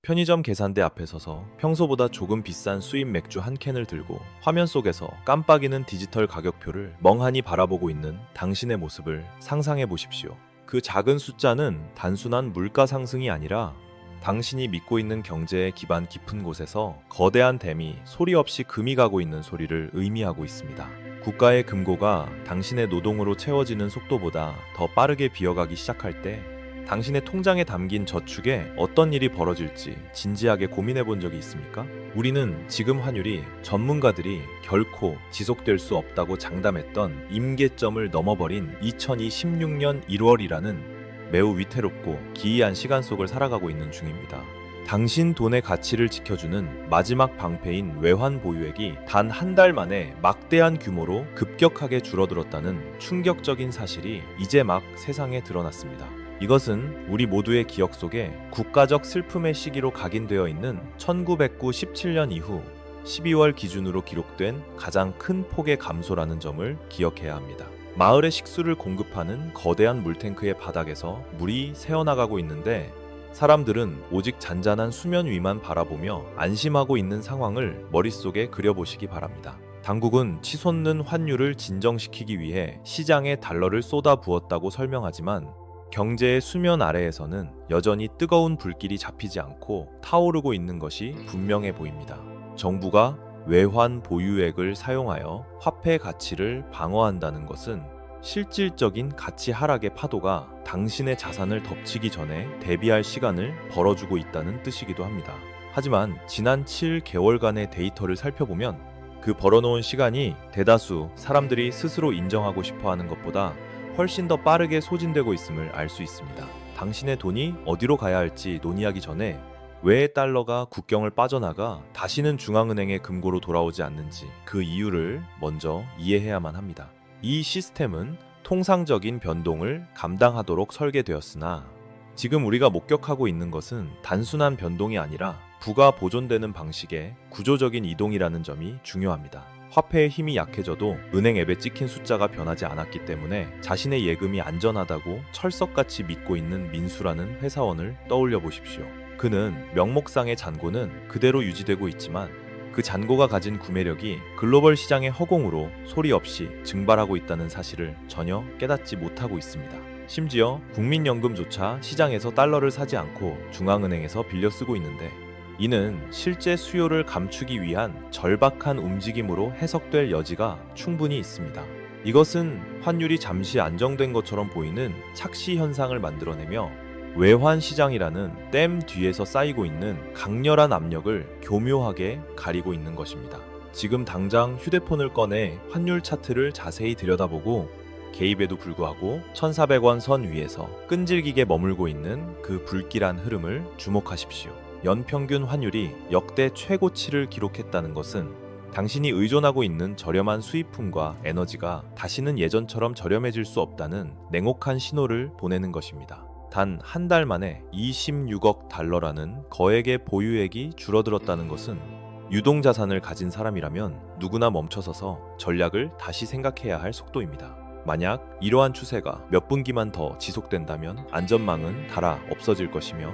편의점 계산대 앞에 서서 평소보다 조금 비싼 수입 맥주 한 캔을 들고 화면 속에서 깜빡이는 디지털 가격표를 멍하니 바라보고 있는 당신의 모습을 상상해 보십시오. 그 작은 숫자는 단순한 물가 상승이 아니라 당신이 믿고 있는 경제의 기반 깊은 곳에서 거대한 댐이 소리 없이 금이 가고 있는 소리를 의미하고 있습니다. 국가의 금고가 당신의 노동으로 채워지는 속도보다 더 빠르게 비어가기 시작할 때 당신의 통장에 담긴 저축에 어떤 일이 벌어질지 진지하게 고민해 본 적이 있습니까? 우리는 지금 환율이 전문가들이 결코 지속될 수 없다고 장담했던 임계점을 넘어버린 2026년 1월이라는 매우 위태롭고 기이한 시간 속을 살아가고 있는 중입니다. 당신 돈의 가치를 지켜주는 마지막 방패인 외환 보유액이 단 한 달 만에 막대한 규모로 급격하게 줄어들었다는 충격적인 사실이 이제 막 세상에 드러났습니다. 이것은 우리 모두의 기억 속에 국가적 슬픔의 시기로 각인되어 있는 1997년 이후 12월 기준으로 기록된 가장 큰 폭의 감소라는 점을 기억해야 합니다. 마을의 식수를 공급하는 거대한 물탱크의 바닥에서 물이 새어나가고 있는데 사람들은 오직 잔잔한 수면 위만 바라보며 안심하고 있는 상황을 머릿속에 그려보시기 바랍니다. 당국은 치솟는 환율을 진정시키기 위해 시장에 달러를 쏟아부었다고 설명하지만 경제의 수면 아래에서는 여전히 뜨거운 불길이 잡히지 않고 타오르고 있는 것이 분명해 보입니다. 정부가 외환 보유액을 사용하여 화폐 가치를 방어한다는 것은 실질적인 가치 하락의 파도가 당신의 자산을 덮치기 전에 대비할 시간을 벌어주고 있다는 뜻이기도 합니다. 하지만 지난 7개월간의 데이터를 살펴보면 그 벌어놓은 시간이 대다수 사람들이 스스로 인정하고 싶어하는 것보다 훨씬 더 빠르게 소진되고 있음을 알 수 있습니다. 당신의 돈이 어디로 가야 할지 논의하기 전에 왜 달러가 국경을 빠져나가 다시는 중앙은행의 금고로 돌아오지 않는지 그 이유를 먼저 이해해야만 합니다. 이 시스템은 통상적인 변동을 감당하도록 설계되었으나 지금 우리가 목격하고 있는 것은 단순한 변동이 아니라 부가 보존되는 방식의 구조적인 이동이라는 점이 중요합니다. 화폐의 힘이 약해져도 은행 앱에 찍힌 숫자가 변하지 않았기 때문에 자신의 예금이 안전하다고 철석같이 믿고 있는 민수라는 회사원을 떠올려 보십시오. 그는 명목상의 잔고는 그대로 유지되고 있지만 그 잔고가 가진 구매력이 글로벌 시장의 허공으로 소리 없이 증발하고 있다는 사실을 전혀 깨닫지 못하고 있습니다. 심지어 국민연금조차 시장에서 달러를 사지 않고 중앙은행에서 빌려 쓰고 있는데 이는 실제 수요를 감추기 위한 절박한 움직임으로 해석될 여지가 충분히 있습니다. 이것은 환율이 잠시 안정된 것처럼 보이는 착시 현상을 만들어내며 외환 시장이라는 댐 뒤에서 쌓이고 있는 강렬한 압력을 교묘하게 가리고 있는 것입니다. 지금 당장 휴대폰을 꺼내 환율 차트를 자세히 들여다보고 개입에도 불구하고 1,400원 선 위에서 끈질기게 머물고 있는 그 불길한 흐름을 주목하십시오. 연평균 환율이 역대 최고치를 기록했다는 것은 당신이 의존하고 있는 저렴한 수입품과 에너지가 다시는 예전처럼 저렴해질 수 없다는 냉혹한 신호를 보내는 것입니다. 단 한 달 만에 26억 달러라는 거액의 보유액이 줄어들었다는 것은 유동자산을 가진 사람이라면 누구나 멈춰서서 전략을 다시 생각해야 할 속도입니다. 만약 이러한 추세가 몇 분기만 더 지속된다면 안전망은 닳아 없어질 것이며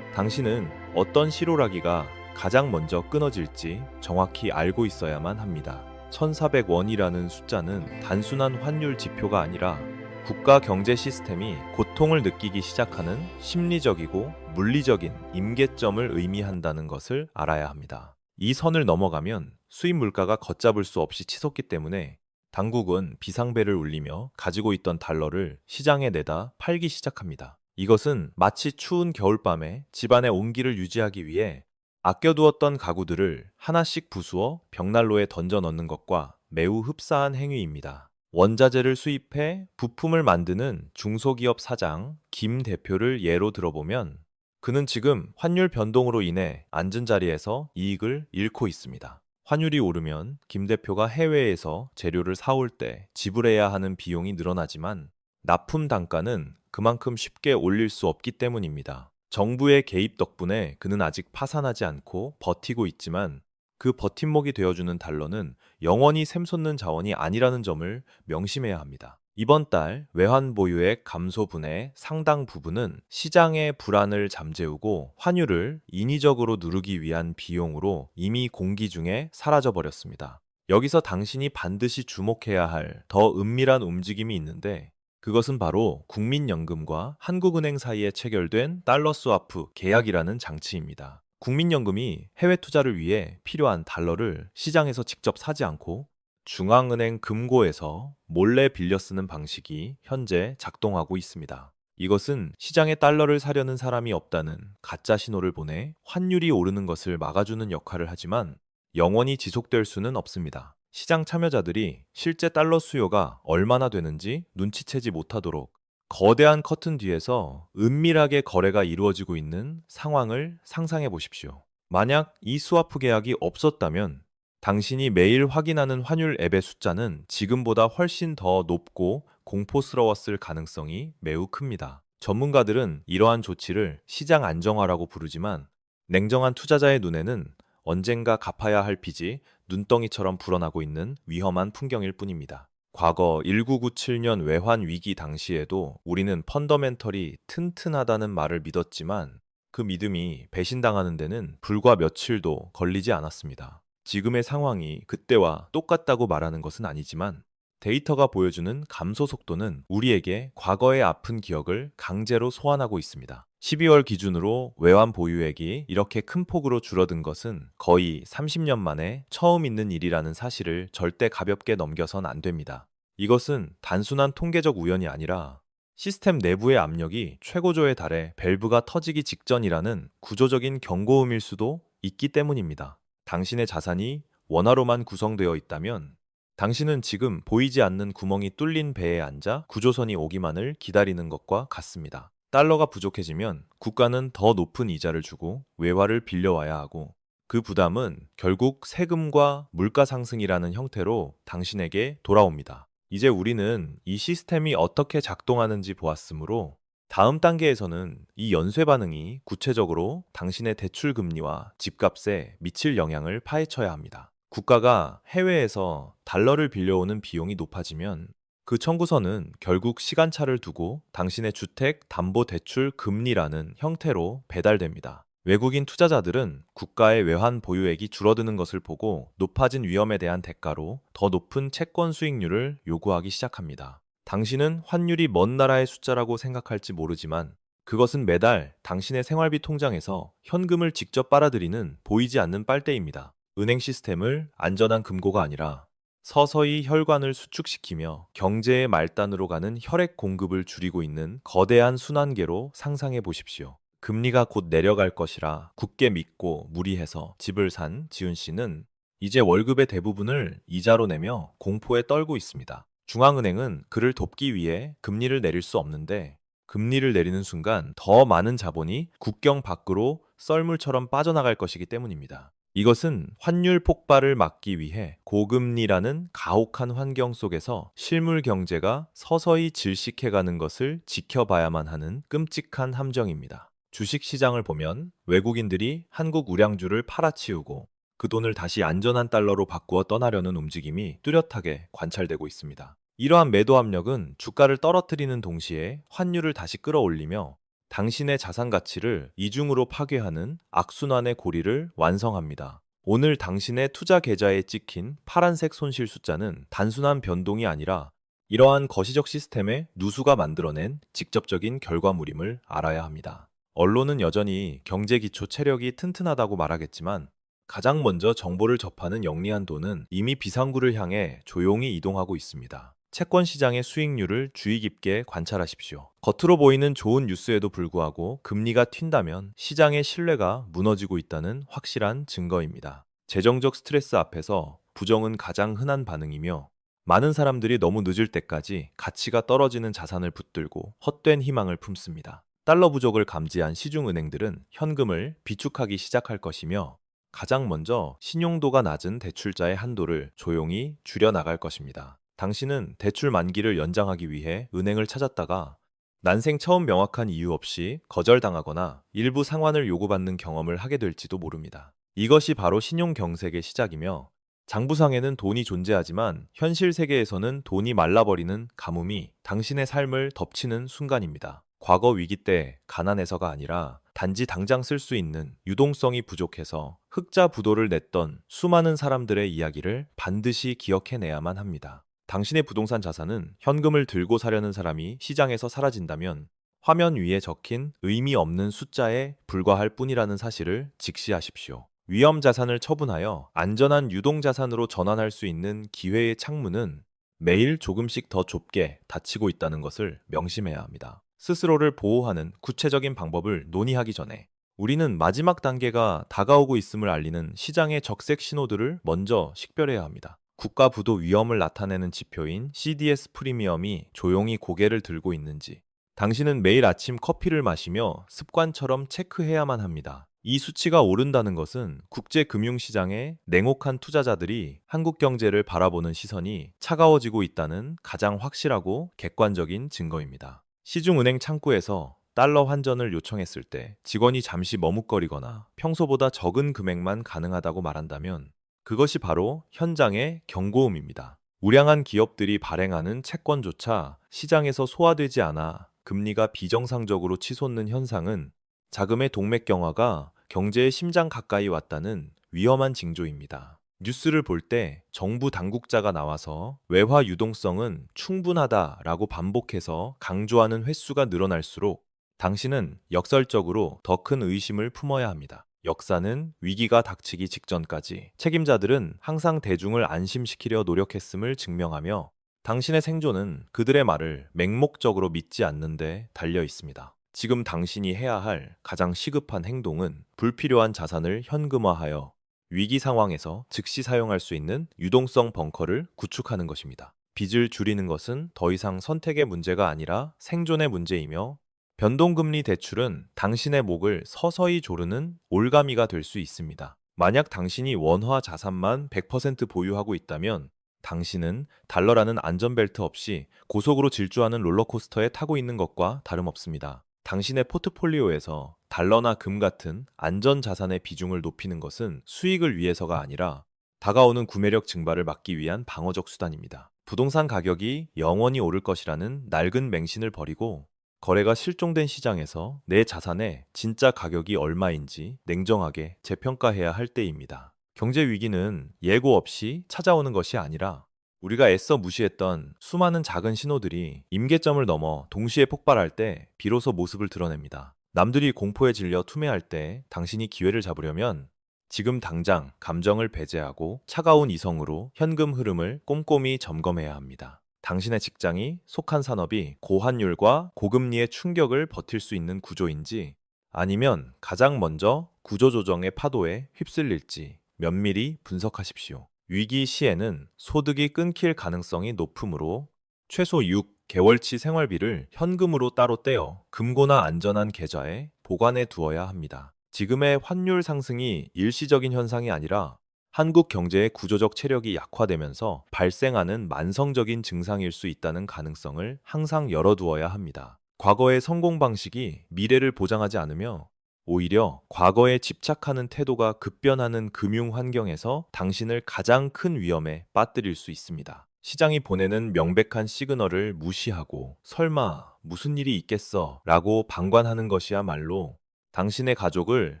당신은 어떤 실오라기가 가장 먼저 끊어질지 정확히 알고 있어야만 합니다. 1,400원이라는 숫자는 단순한 환율 지표가 아니라 국가 경제 시스템이 고통을 느끼기 시작하는 심리적이고 물리적인 임계점을 의미한다는 것을 알아야 합니다. 이 선을 넘어가면 수입 물가가 걷잡을 수 없이 치솟기 때문에 당국은 비상벨을 울리며 가지고 있던 달러를 시장에 내다 팔기 시작합니다. 이것은 마치 추운 겨울밤에 집안의 온기를 유지하기 위해 아껴두었던 가구들을 하나씩 부수어 벽난로에 던져 넣는 것과 매우 흡사한 행위입니다. 원자재를 수입해 부품을 만드는 중소기업 사장 김 대표를 예로 들어보면 그는 지금 환율 변동으로 인해 앉은 자리에서 이익을 잃고 있습니다. 환율이 오르면 김 대표가 해외에서 재료를 사올 때 지불해야 하는 비용이 늘어나지만 납품 단가는 그만큼 쉽게 올릴 수 없기 때문입니다. 정부의 개입 덕분에 그는 아직 파산하지 않고 버티고 있지만 그 버팀목이 되어주는 달러는 영원히 샘솟는 자원이 아니라는 점을 명심해야 합니다. 이번 달 외환 보유액 감소분의 상당 부분은 시장의 불안을 잠재우고 환율을 인위적으로 누르기 위한 비용으로 이미 공기 중에 사라져 버렸습니다. 여기서 당신이 반드시 주목해야 할 더 은밀한 움직임이 있는데, 그것은 바로 국민연금과 한국은행 사이에 체결된 달러 스와프 계약이라는 장치입니다. 국민연금이 해외 투자를 위해 필요한 달러를 시장에서 직접 사지 않고 중앙은행 금고에서 몰래 빌려 쓰는 방식이 현재 작동하고 있습니다. 이것은 시장에 달러를 사려는 사람이 없다는 가짜 신호를 보내 환율이 오르는 것을 막아주는 역할을 하지만 영원히 지속될 수는 없습니다. 시장 참여자들이 실제 달러 수요가 얼마나 되는지 눈치채지 못하도록 거대한 커튼 뒤에서 은밀하게 거래가 이루어지고 있는 상황을 상상해 보십시오. 만약 이 스와프 계약이 없었다면 당신이 매일 확인하는 환율 앱의 숫자는 지금보다 훨씬 더 높고 공포스러웠을 가능성이 매우 큽니다. 전문가들은 이러한 조치를 시장 안정화라고 부르지만, 냉정한 투자자의 눈에는 언젠가 갚아야 할 빚이 눈덩이처럼 불어나고 있는 위험한 풍경일 뿐입니다. 과거 1997년 외환 위기 당시에도 우리는 펀더멘털이 튼튼하다는 말을 믿었지만, 그 믿음이 배신당하는 데는 불과 며칠도 걸리지 않았습니다. 지금의 상황이 그때와 똑같다고 말하는 것은 아니지만, 데이터가 보여주는 감소 속도는 우리에게 과거의 아픈 기억을 강제로 소환하고 있습니다. 12월 기준으로 외환 보유액이 이렇게 큰 폭으로 줄어든 것은 거의 30년 만에 처음 있는 일이라는 사실을 절대 가볍게 넘겨선 안 됩니다. 이것은 단순한 통계적 우연이 아니라 시스템 내부의 압력이 최고조에 달해 밸브가 터지기 직전이라는 구조적인 경고음일 수도 있기 때문입니다. 당신의 자산이 원화로만 구성되어 있다면 당신은 지금 보이지 않는 구멍이 뚫린 배에 앉아 구조선이 오기만을 기다리는 것과 같습니다. 달러가 부족해지면 국가는 더 높은 이자를 주고 외화를 빌려와야 하고, 그 부담은 결국 세금과 물가 상승이라는 형태로 당신에게 돌아옵니다. 이제 우리는 이 시스템이 어떻게 작동하는지 보았으므로 다음 단계에서는 이 연쇄 반응이 구체적으로 당신의 대출 금리와 집값에 미칠 영향을 파헤쳐야 합니다. 국가가 해외에서 달러를 빌려오는 비용이 높아지면 그 청구서는 결국 시간차를 두고 당신의 주택 담보 대출 금리라는 형태로 배달됩니다. 외국인 투자자들은 국가의 외환 보유액이 줄어드는 것을 보고 높아진 위험에 대한 대가로 더 높은 채권 수익률을 요구하기 시작합니다. 당신은 환율이 먼 나라의 숫자라고 생각할지 모르지만, 그것은 매달 당신의 생활비 통장에서 현금을 직접 빨아들이는 보이지 않는 빨대입니다. 은행 시스템을 안전한 금고가 아니라 서서히 혈관을 수축시키며 경제의 말단으로 가는 혈액 공급을 줄이고 있는 거대한 순환계로 상상해 보십시오. 금리가 곧 내려갈 것이라 굳게 믿고 무리해서 집을 산 지훈 씨는 이제 월급의 대부분을 이자로 내며 공포에 떨고 있습니다. 중앙은행은 그를 돕기 위해 금리를 내릴 수 없는데, 금리를 내리는 순간 더 많은 자본이 국경 밖으로 썰물처럼 빠져나갈 것이기 때문입니다. 이것은 환율 폭발을 막기 위해 고금리라는 가혹한 환경 속에서 실물 경제가 서서히 질식해가는 것을 지켜봐야만 하는 끔찍한 함정입니다. 주식 시장을 보면 외국인들이 한국 우량주를 팔아치우고 그 돈을 다시 안전한 달러로 바꾸어 떠나려는 움직임이 뚜렷하게 관찰되고 있습니다. 이러한 매도 압력은 주가를 떨어뜨리는 동시에 환율을 다시 끌어올리며 당신의 자산 가치를 이중으로 파괴하는 악순환의 고리를 완성합니다. 오늘 당신의 투자 계좌에 찍힌 파란색 손실 숫자는 단순한 변동이 아니라 이러한 거시적 시스템의 누수가 만들어낸 직접적인 결과물임을 알아야 합니다. 언론은 여전히 경제 기초 체력이 튼튼하다고 말하겠지만, 가장 먼저 정보를 접하는 영리한 돈은 이미 비상구를 향해 조용히 이동하고 있습니다. 채권 시장의 수익률을 주의 깊게 관찰하십시오. 겉으로 보이는 좋은 뉴스에도 불구하고 금리가 튄다면 시장의 신뢰가 무너지고 있다는 확실한 증거입니다. 재정적 스트레스 앞에서 부정은 가장 흔한 반응이며, 많은 사람들이 너무 늦을 때까지 가치가 떨어지는 자산을 붙들고 헛된 희망을 품습니다. 달러 부족을 감지한 시중은행들은 현금을 비축하기 시작할 것이며, 가장 먼저 신용도가 낮은 대출자의 한도를 조용히 줄여나갈 것입니다. 당신은 대출 만기를 연장하기 위해 은행을 찾았다가 난생 처음 명확한 이유 없이 거절당하거나 일부 상환을 요구받는 경험을 하게 될지도 모릅니다. 이것이 바로 신용 경색의 시작이며 장부상에는 돈이 존재하지만 현실 세계에서는 돈이 말라버리는 가뭄이 당신의 삶을 덮치는 순간입니다. 과거 위기 때 가난해서가 아니라 단지 당장 쓸 수 있는 유동성이 부족해서 흑자 부도를 냈던 수많은 사람들의 이야기를 반드시 기억해내야만 합니다. 당신의 부동산 자산은 현금을 들고 사려는 사람이 시장에서 사라진다면 화면 위에 적힌 의미 없는 숫자에 불과할 뿐이라는 사실을 직시하십시오. 위험 자산을 처분하여 안전한 유동 자산으로 전환할 수 있는 기회의 창문은 매일 조금씩 더 좁게 닫히고 있다는 것을 명심해야 합니다. 스스로를 보호하는 구체적인 방법을 논의하기 전에 우리는 마지막 단계가 다가오고 있음을 알리는 시장의 적색 신호들을 먼저 식별해야 합니다. 국가 부도 위험을 나타내는 지표인 CDS 프리미엄이 조용히 고개를 들고 있는지 당신은 매일 아침 커피를 마시며 습관처럼 체크해야만 합니다. 이 수치가 오른다는 것은 국제 금융시장의 냉혹한 투자자들이 한국 경제를 바라보는 시선이 차가워지고 있다는 가장 확실하고 객관적인 증거입니다. 시중은행 창구에서 달러 환전을 요청했을 때 직원이 잠시 머뭇거리거나 평소보다 적은 금액만 가능하다고 말한다면 그것이 바로 현장의 경고음입니다. 우량한 기업들이 발행하는 채권조차 시장에서 소화되지 않아 금리가 비정상적으로 치솟는 현상은 자금의 동맥경화가 경제의 심장 가까이 왔다는 위험한 징조입니다. 뉴스를 볼 때 정부 당국자가 나와서 외화 유동성은 충분하다라고 반복해서 강조하는 횟수가 늘어날수록 당신은 역설적으로 더 큰 의심을 품어야 합니다. 역사는 위기가 닥치기 직전까지 책임자들은 항상 대중을 안심시키려 노력했음을 증명하며 당신의 생존은 그들의 말을 맹목적으로 믿지 않는데 달려 있습니다. 지금 당신이 해야 할 가장 시급한 행동은 불필요한 자산을 현금화하여 위기 상황에서 즉시 사용할 수 있는 유동성 벙커를 구축하는 것입니다. 빚을 줄이는 것은 더 이상 선택의 문제가 아니라 생존의 문제이며 변동금리 대출은 당신의 목을 서서히 조르는 올가미가 될 수 있습니다. 만약 당신이 원화 자산만 100% 보유하고 있다면 당신은 달러라는 안전벨트 없이 고속으로 질주하는 롤러코스터에 타고 있는 것과 다름없습니다. 당신의 포트폴리오에서 달러나 금 같은 안전 자산의 비중을 높이는 것은 수익을 위해서가 아니라 다가오는 구매력 증발을 막기 위한 방어적 수단입니다. 부동산 가격이 영원히 오를 것이라는 낡은 맹신을 버리고 거래가 실종된 시장에서 내 자산의 진짜 가격이 얼마인지 냉정하게 재평가해야 할 때입니다. 경제 위기는 예고 없이 찾아오는 것이 아니라 우리가 애써 무시했던 수많은 작은 신호들이 임계점을 넘어 동시에 폭발할 때 비로소 모습을 드러냅니다. 남들이 공포에 질려 투매할 때 당신이 기회를 잡으려면 지금 당장 감정을 배제하고 차가운 이성으로 현금 흐름을 꼼꼼히 점검해야 합니다. 당신의 직장이 속한 산업이 고환율과 고금리의 충격을 버틸 수 있는 구조인지 아니면 가장 먼저 구조조정의 파도에 휩쓸릴지 면밀히 분석하십시오. 위기 시에는 소득이 끊길 가능성이 높으므로 최소 6개월치 생활비를 현금으로 따로 떼어 금고나 안전한 계좌에 보관해 두어야 합니다. 지금의 환율 상승이 일시적인 현상이 아니라 한국 경제의 구조적 체력이 약화되면서 발생하는 만성적인 증상일 수 있다는 가능성을 항상 열어두어야 합니다. 과거의 성공 방식이 미래를 보장하지 않으며 오히려 과거에 집착하는 태도가 급변하는 금융 환경에서 당신을 가장 큰 위험에 빠뜨릴 수 있습니다. 시장이 보내는 명백한 시그널을 무시하고 설마 무슨 일이 있겠어 라고 방관하는 것이야말로 당신의 가족을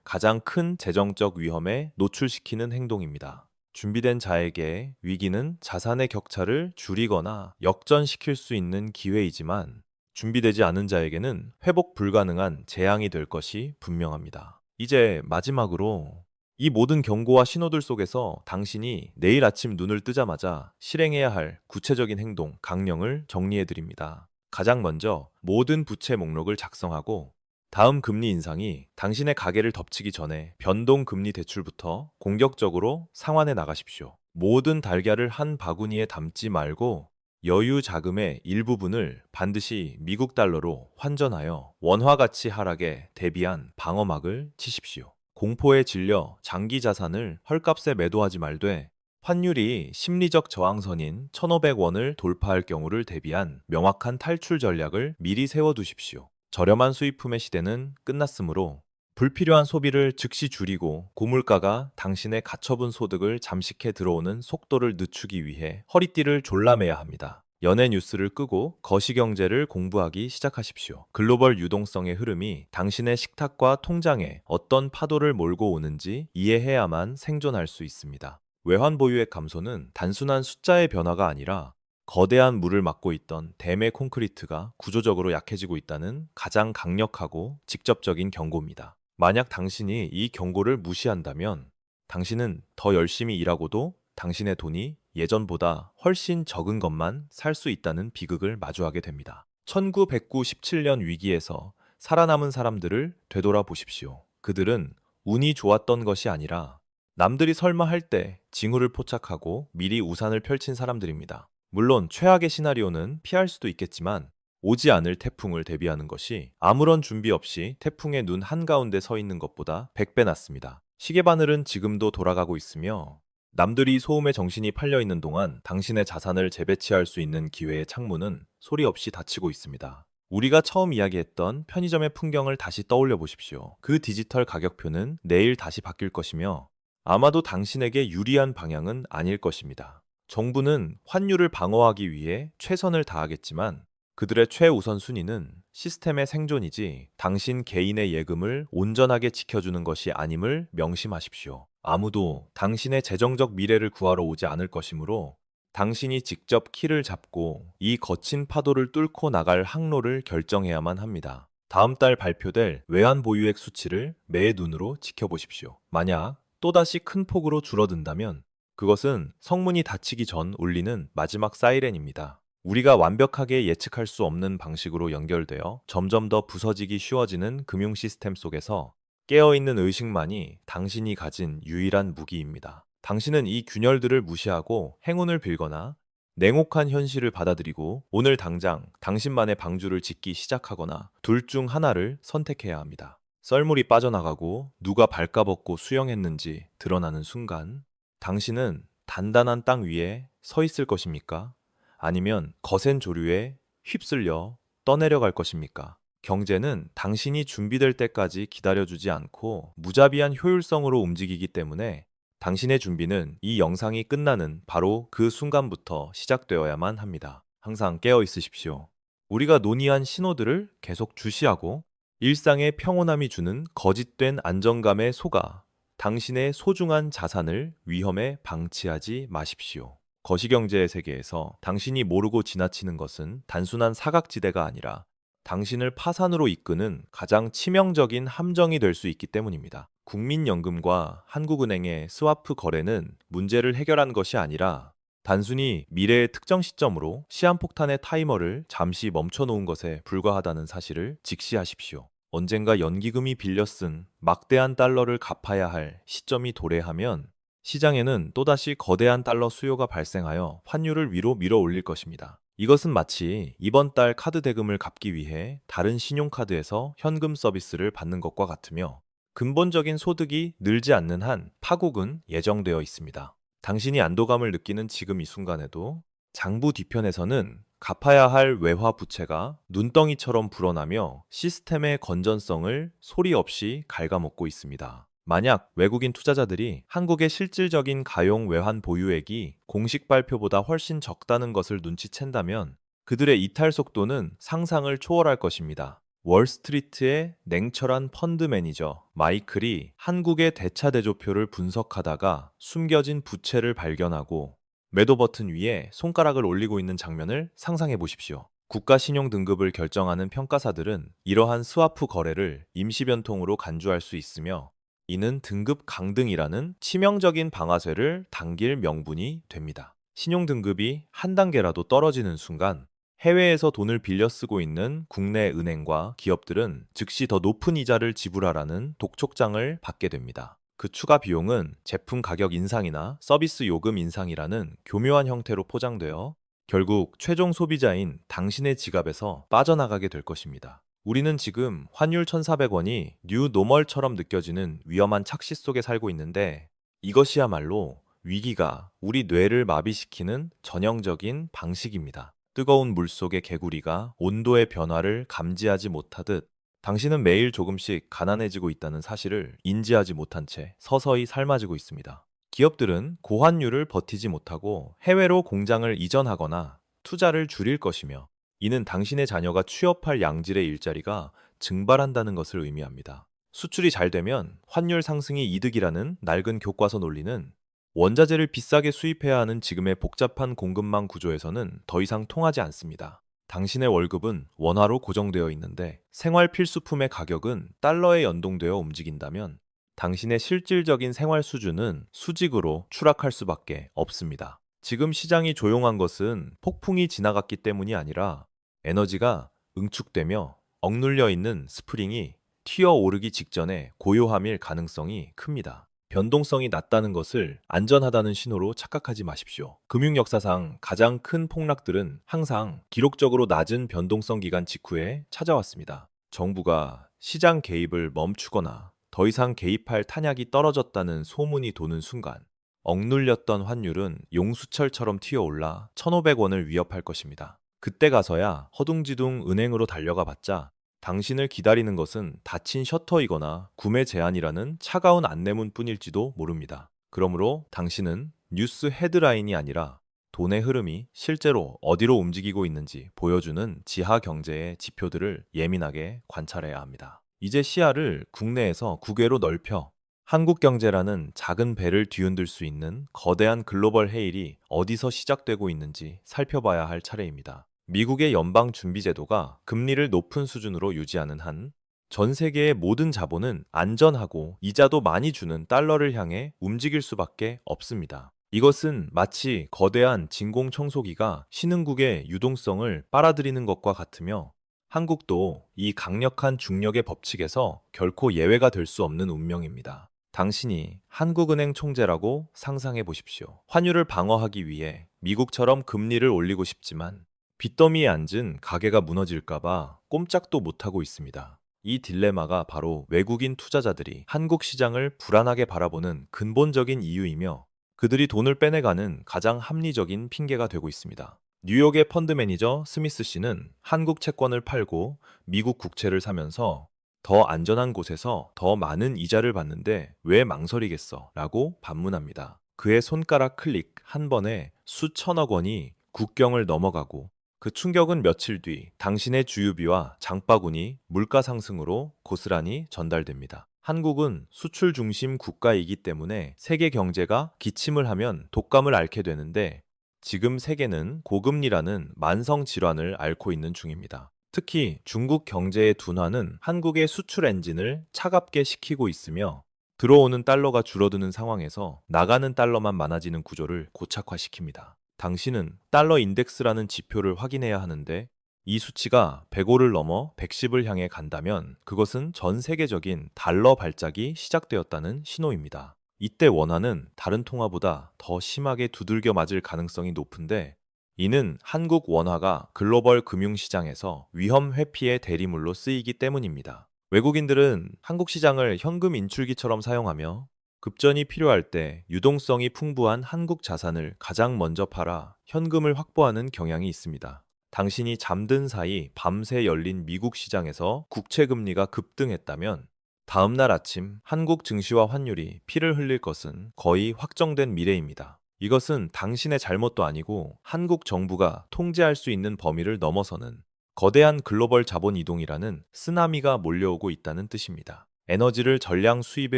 가장 큰 재정적 위험에 노출시키는 행동입니다. 준비된 자에게 위기는 자산의 격차를 줄이거나 역전시킬 수 있는 기회이지만 준비되지 않은 자에게는 회복 불가능한 재앙이 될 것이 분명합니다. 이제 마지막으로 이 모든 경고와 신호들 속에서 당신이 내일 아침 눈을 뜨자마자 실행해야 할 구체적인 행동, 강령을 정리해 드립니다. 가장 먼저 모든 부채 목록을 작성하고 다음 금리 인상이 당신의 가계를 덮치기 전에 변동금리 대출부터 공격적으로 상환해 나가십시오. 모든 달걀을 한 바구니에 담지 말고 여유 자금의 일부분을 반드시 미국 달러로 환전하여 원화 가치 하락에 대비한 방어막을 치십시오. 공포에 질려 장기 자산을 헐값에 매도하지 말되 환율이 심리적 저항선인 1,500원을 돌파할 경우를 대비한 명확한 탈출 전략을 미리 세워두십시오. 저렴한 수입품의 시대는 끝났으므로 불필요한 소비를 즉시 줄이고 고물가가 당신의 가처분 소득을 잠식해 들어오는 속도를 늦추기 위해 허리띠를 졸라매야 합니다. 연예 뉴스를 끄고 거시경제를 공부하기 시작하십시오. 글로벌 유동성의 흐름이 당신의 식탁과 통장에 어떤 파도를 몰고 오는지 이해해야만 생존할 수 있습니다. 외환 보유액 감소는 단순한 숫자의 변화가 아니라 거대한 물을 막고 있던 댐의 콘크리트가 구조적으로 약해지고 있다는 가장 강력하고 직접적인 경고입니다. 만약 당신이 이 경고를 무시한다면 당신은 더 열심히 일하고도 당신의 돈이 예전보다 훨씬 적은 것만 살 수 있다는 비극을 마주하게 됩니다. 1997년 위기에서 살아남은 사람들을 되돌아 보십시오. 그들은 운이 좋았던 것이 아니라 남들이 설마 할 때 징후를 포착하고 미리 우산을 펼친 사람들입니다. 물론 최악의 시나리오는 피할 수도 있겠지만 오지 않을 태풍을 대비하는 것이 아무런 준비 없이 태풍의 눈 한가운데 서 있는 것보다 100배 낫습니다. 시계바늘은 지금도 돌아가고 있으며 남들이 소음에 정신이 팔려 있는 동안 당신의 자산을 재배치할 수 있는 기회의 창문은 소리 없이 닫히고 있습니다. 우리가 처음 이야기했던 편의점의 풍경을 다시 떠올려 보십시오. 그 디지털 가격표는 내일 다시 바뀔 것이며 아마도 당신에게 유리한 방향은 아닐 것입니다. 정부는 환율을 방어하기 위해 최선을 다하겠지만 그들의 최우선 순위는 시스템의 생존이지 당신 개인의 예금을 온전하게 지켜주는 것이 아님을 명심하십시오. 아무도 당신의 재정적 미래를 구하러 오지 않을 것이므로 당신이 직접 키를 잡고 이 거친 파도를 뚫고 나갈 항로를 결정해야만 합니다. 다음 달 발표될 외환 보유액 수치를 매의 눈으로 지켜보십시오. 만약 또다시 큰 폭으로 줄어든다면 그것은 성문이 닫히기 전 울리는 마지막 사이렌입니다. 우리가 완벽하게 예측할 수 없는 방식으로 연결되어 점점 더 부서지기 쉬워지는 금융 시스템 속에서 깨어있는 의식만이 당신이 가진 유일한 무기입니다. 당신은 이 균열들을 무시하고 행운을 빌거나 냉혹한 현실을 받아들이고 오늘 당장 당신만의 방주를 짓기 시작하거나 둘 중 하나를 선택해야 합니다. 썰물이 빠져나가고 누가 발가벗고 수영했는지 드러나는 순간 당신은 단단한 땅 위에 서 있을 것입니까? 아니면 거센 조류에 휩쓸려 떠내려갈 것입니까? 경제는 당신이 준비될 때까지 기다려주지 않고 무자비한 효율성으로 움직이기 때문에 당신의 준비는 이 영상이 끝나는 바로 그 순간부터 시작되어야만 합니다. 항상 깨어 있으십시오. 우리가 논의한 신호들을 계속 주시하고 일상의 평온함이 주는 거짓된 안정감에 속아 당신의 소중한 자산을 위험에 방치하지 마십시오. 거시경제의 세계에서 당신이 모르고 지나치는 것은 단순한 사각지대가 아니라 당신을 파산으로 이끄는 가장 치명적인 함정이 될 수 있기 때문입니다. 국민연금과 한국은행의 스와프 거래는 문제를 해결한 것이 아니라 단순히 미래의 특정 시점으로 시한폭탄의 타이머를 잠시 멈춰놓은 것에 불과하다는 사실을 직시하십시오. 언젠가 연기금이 빌려 쓴 막대한 달러를 갚아야 할 시점이 도래하면 시장에는 또다시 거대한 달러 수요가 발생하여 환율을 위로 밀어 올릴 것입니다. 이것은 마치 이번 달 카드 대금을 갚기 위해 다른 신용카드에서 현금 서비스를 받는 것과 같으며 근본적인 소득이 늘지 않는 한 파국은 예정되어 있습니다. 당신이 안도감을 느끼는 지금 이 순간에도 장부 뒤편에서는 갚아야 할 외화 부채가 눈덩이처럼 불어나며 시스템의 건전성을 소리 없이 갉아먹고 있습니다. 만약 외국인 투자자들이 한국의 실질적인 가용 외환 보유액이 공식 발표보다 훨씬 적다는 것을 눈치챈다면 그들의 이탈 속도는 상상을 초월할 것입니다. 월스트리트의 냉철한 펀드 매니저 마이클이 한국의 대차대조표를 분석하다가 숨겨진 부채를 발견하고 매도 버튼 위에 손가락을 올리고 있는 장면을 상상해 보십시오. 국가 신용 등급을 결정하는 평가사들은 이러한 스와프 거래를 임시 변통으로 간주할 수 있으며 이는 등급 강등이라는 치명적인 방아쇠를 당길 명분이 됩니다. 신용 등급이 한 단계라도 떨어지는 순간 해외에서 돈을 빌려 쓰고 있는 국내 은행과 기업들은 즉시 더 높은 이자를 지불하라는 독촉장을 받게 됩니다. 그 추가 비용은 제품 가격 인상이나 서비스 요금 인상이라는 교묘한 형태로 포장되어 결국 최종 소비자인 당신의 지갑에서 빠져나가게 될 것입니다. 우리는 지금 환율 1,400원이 뉴 노멀처럼 느껴지는 위험한 착시 속에 살고 있는데 이것이야말로 위기가 우리 뇌를 마비시키는 전형적인 방식입니다. 뜨거운 물 속의 개구리가 온도의 변화를 감지하지 못하듯 당신은 매일 조금씩 가난해지고 있다는 사실을 인지하지 못한 채 서서히 삶아지고 있습니다. 기업들은 고환율을 버티지 못하고 해외로 공장을 이전하거나 투자를 줄일 것이며, 이는 당신의 자녀가 취업할 양질의 일자리가 증발한다는 것을 의미합니다. 수출이 잘 되면 환율 상승이 이득이라는 낡은 교과서 논리는 원자재를 비싸게 수입해야 하는 지금의 복잡한 공급망 구조에서는 더 이상 통하지 않습니다. 당신의 월급은 원화로 고정되어 있는데 생활 필수품의 가격은 달러에 연동되어 움직인다면, 당신의 실질적인 생활 수준은 수직으로 추락할 수밖에 없습니다. 지금 시장이 조용한 것은 폭풍이 지나갔기 때문이 아니라 에너지가 응축되며 억눌려 있는 스프링이 튀어 오르기 직전에 고요함일 가능성이 큽니다. 변동성이 낮다는 것을 안전하다는 신호로 착각하지 마십시오. 금융 역사상 가장 큰 폭락들은 항상 기록적으로 낮은 변동성 기간 직후에 찾아왔습니다. 정부가 시장 개입을 멈추거나 더 이상 개입할 탄약이 떨어졌다는 소문이 도는 순간, 억눌렸던 환율은 용수철처럼 튀어올라 1,500원을 위협할 것입니다. 그때 가서야 허둥지둥 은행으로 달려가 봤자 당신을 기다리는 것은 닫힌 셔터이거나 구매 제한이라는 차가운 안내문 뿐일지도 모릅니다. 그러므로 당신은 뉴스 헤드라인이 아니라 돈의 흐름이 실제로 어디로 움직이고 있는지 보여주는 지하 경제의 지표들을 예민하게 관찰해야 합니다. 이제 시야를 국내에서 국외로 넓혀 한국 경제라는 작은 배를 뒤흔들 수 있는 거대한 글로벌 해일이 어디서 시작되고 있는지 살펴봐야 할 차례입니다. 미국의 연방준비제도가 금리를 높은 수준으로 유지하는 한 전 세계의 모든 자본은 안전하고 이자도 많이 주는 달러를 향해 움직일 수밖에 없습니다. 이것은 마치 거대한 진공 청소기가 신흥국의 유동성을 빨아들이는 것과 같으며, 한국도 이 강력한 중력의 법칙에서 결코 예외가 될 수 없는 운명입니다. 당신이 한국은행 총재라고 상상해 보십시오. 환율을 방어하기 위해 미국처럼 금리를 올리고 싶지만 빚더미에 앉은 가게가 무너질까봐 꼼짝도 못하고 있습니다. 이 딜레마가 바로 외국인 투자자들이 한국 시장을 불안하게 바라보는 근본적인 이유이며, 그들이 돈을 빼내가는 가장 합리적인 핑계가 되고 있습니다. 뉴욕의 펀드 매니저 스미스 씨는 한국 채권을 팔고 미국 국채를 사면서 더 안전한 곳에서 더 많은 이자를 받는데 왜 망설이겠어? 라고 반문합니다. 그의 손가락 클릭 한 번에 수천억 원이 국경을 넘어가고, 그 충격은 며칠 뒤 당신의 주유비와 장바구니 물가 상승으로 고스란히 전달됩니다. 한국은 수출 중심 국가이기 때문에 세계 경제가 기침을 하면 독감을 앓게 되는데, 지금 세계는 고금리라는 만성 질환을 앓고 있는 중입니다. 특히 중국 경제의 둔화는 한국의 수출 엔진을 차갑게 식히고 있으며, 들어오는 달러가 줄어드는 상황에서 나가는 달러만 많아지는 구조를 고착화시킵니다. 당신은 달러 인덱스라는 지표를 확인해야 하는데, 이 수치가 105를 넘어 110을 향해 간다면 그것은 전 세계적인 달러 발작이 시작되었다는 신호입니다. 이때 원화는 다른 통화보다 더 심하게 두들겨 맞을 가능성이 높은데, 이는 한국 원화가 글로벌 금융시장에서 위험 회피의 대리물로 쓰이기 때문입니다. 외국인들은 한국 시장을 현금 인출기처럼 사용하며 급전이 필요할 때 유동성이 풍부한 한국 자산을 가장 먼저 팔아 현금을 확보하는 경향이 있습니다. 당신이 잠든 사이 밤새 열린 미국 시장에서 국채 금리가 급등했다면 다음 날 아침 한국 증시와 환율이 피를 흘릴 것은 거의 확정된 미래입니다. 이것은 당신의 잘못도 아니고 한국 정부가 통제할 수 있는 범위를 넘어서는 거대한 글로벌 자본 이동이라는 쓰나미가 몰려오고 있다는 뜻입니다. 에너지를 전량 수입에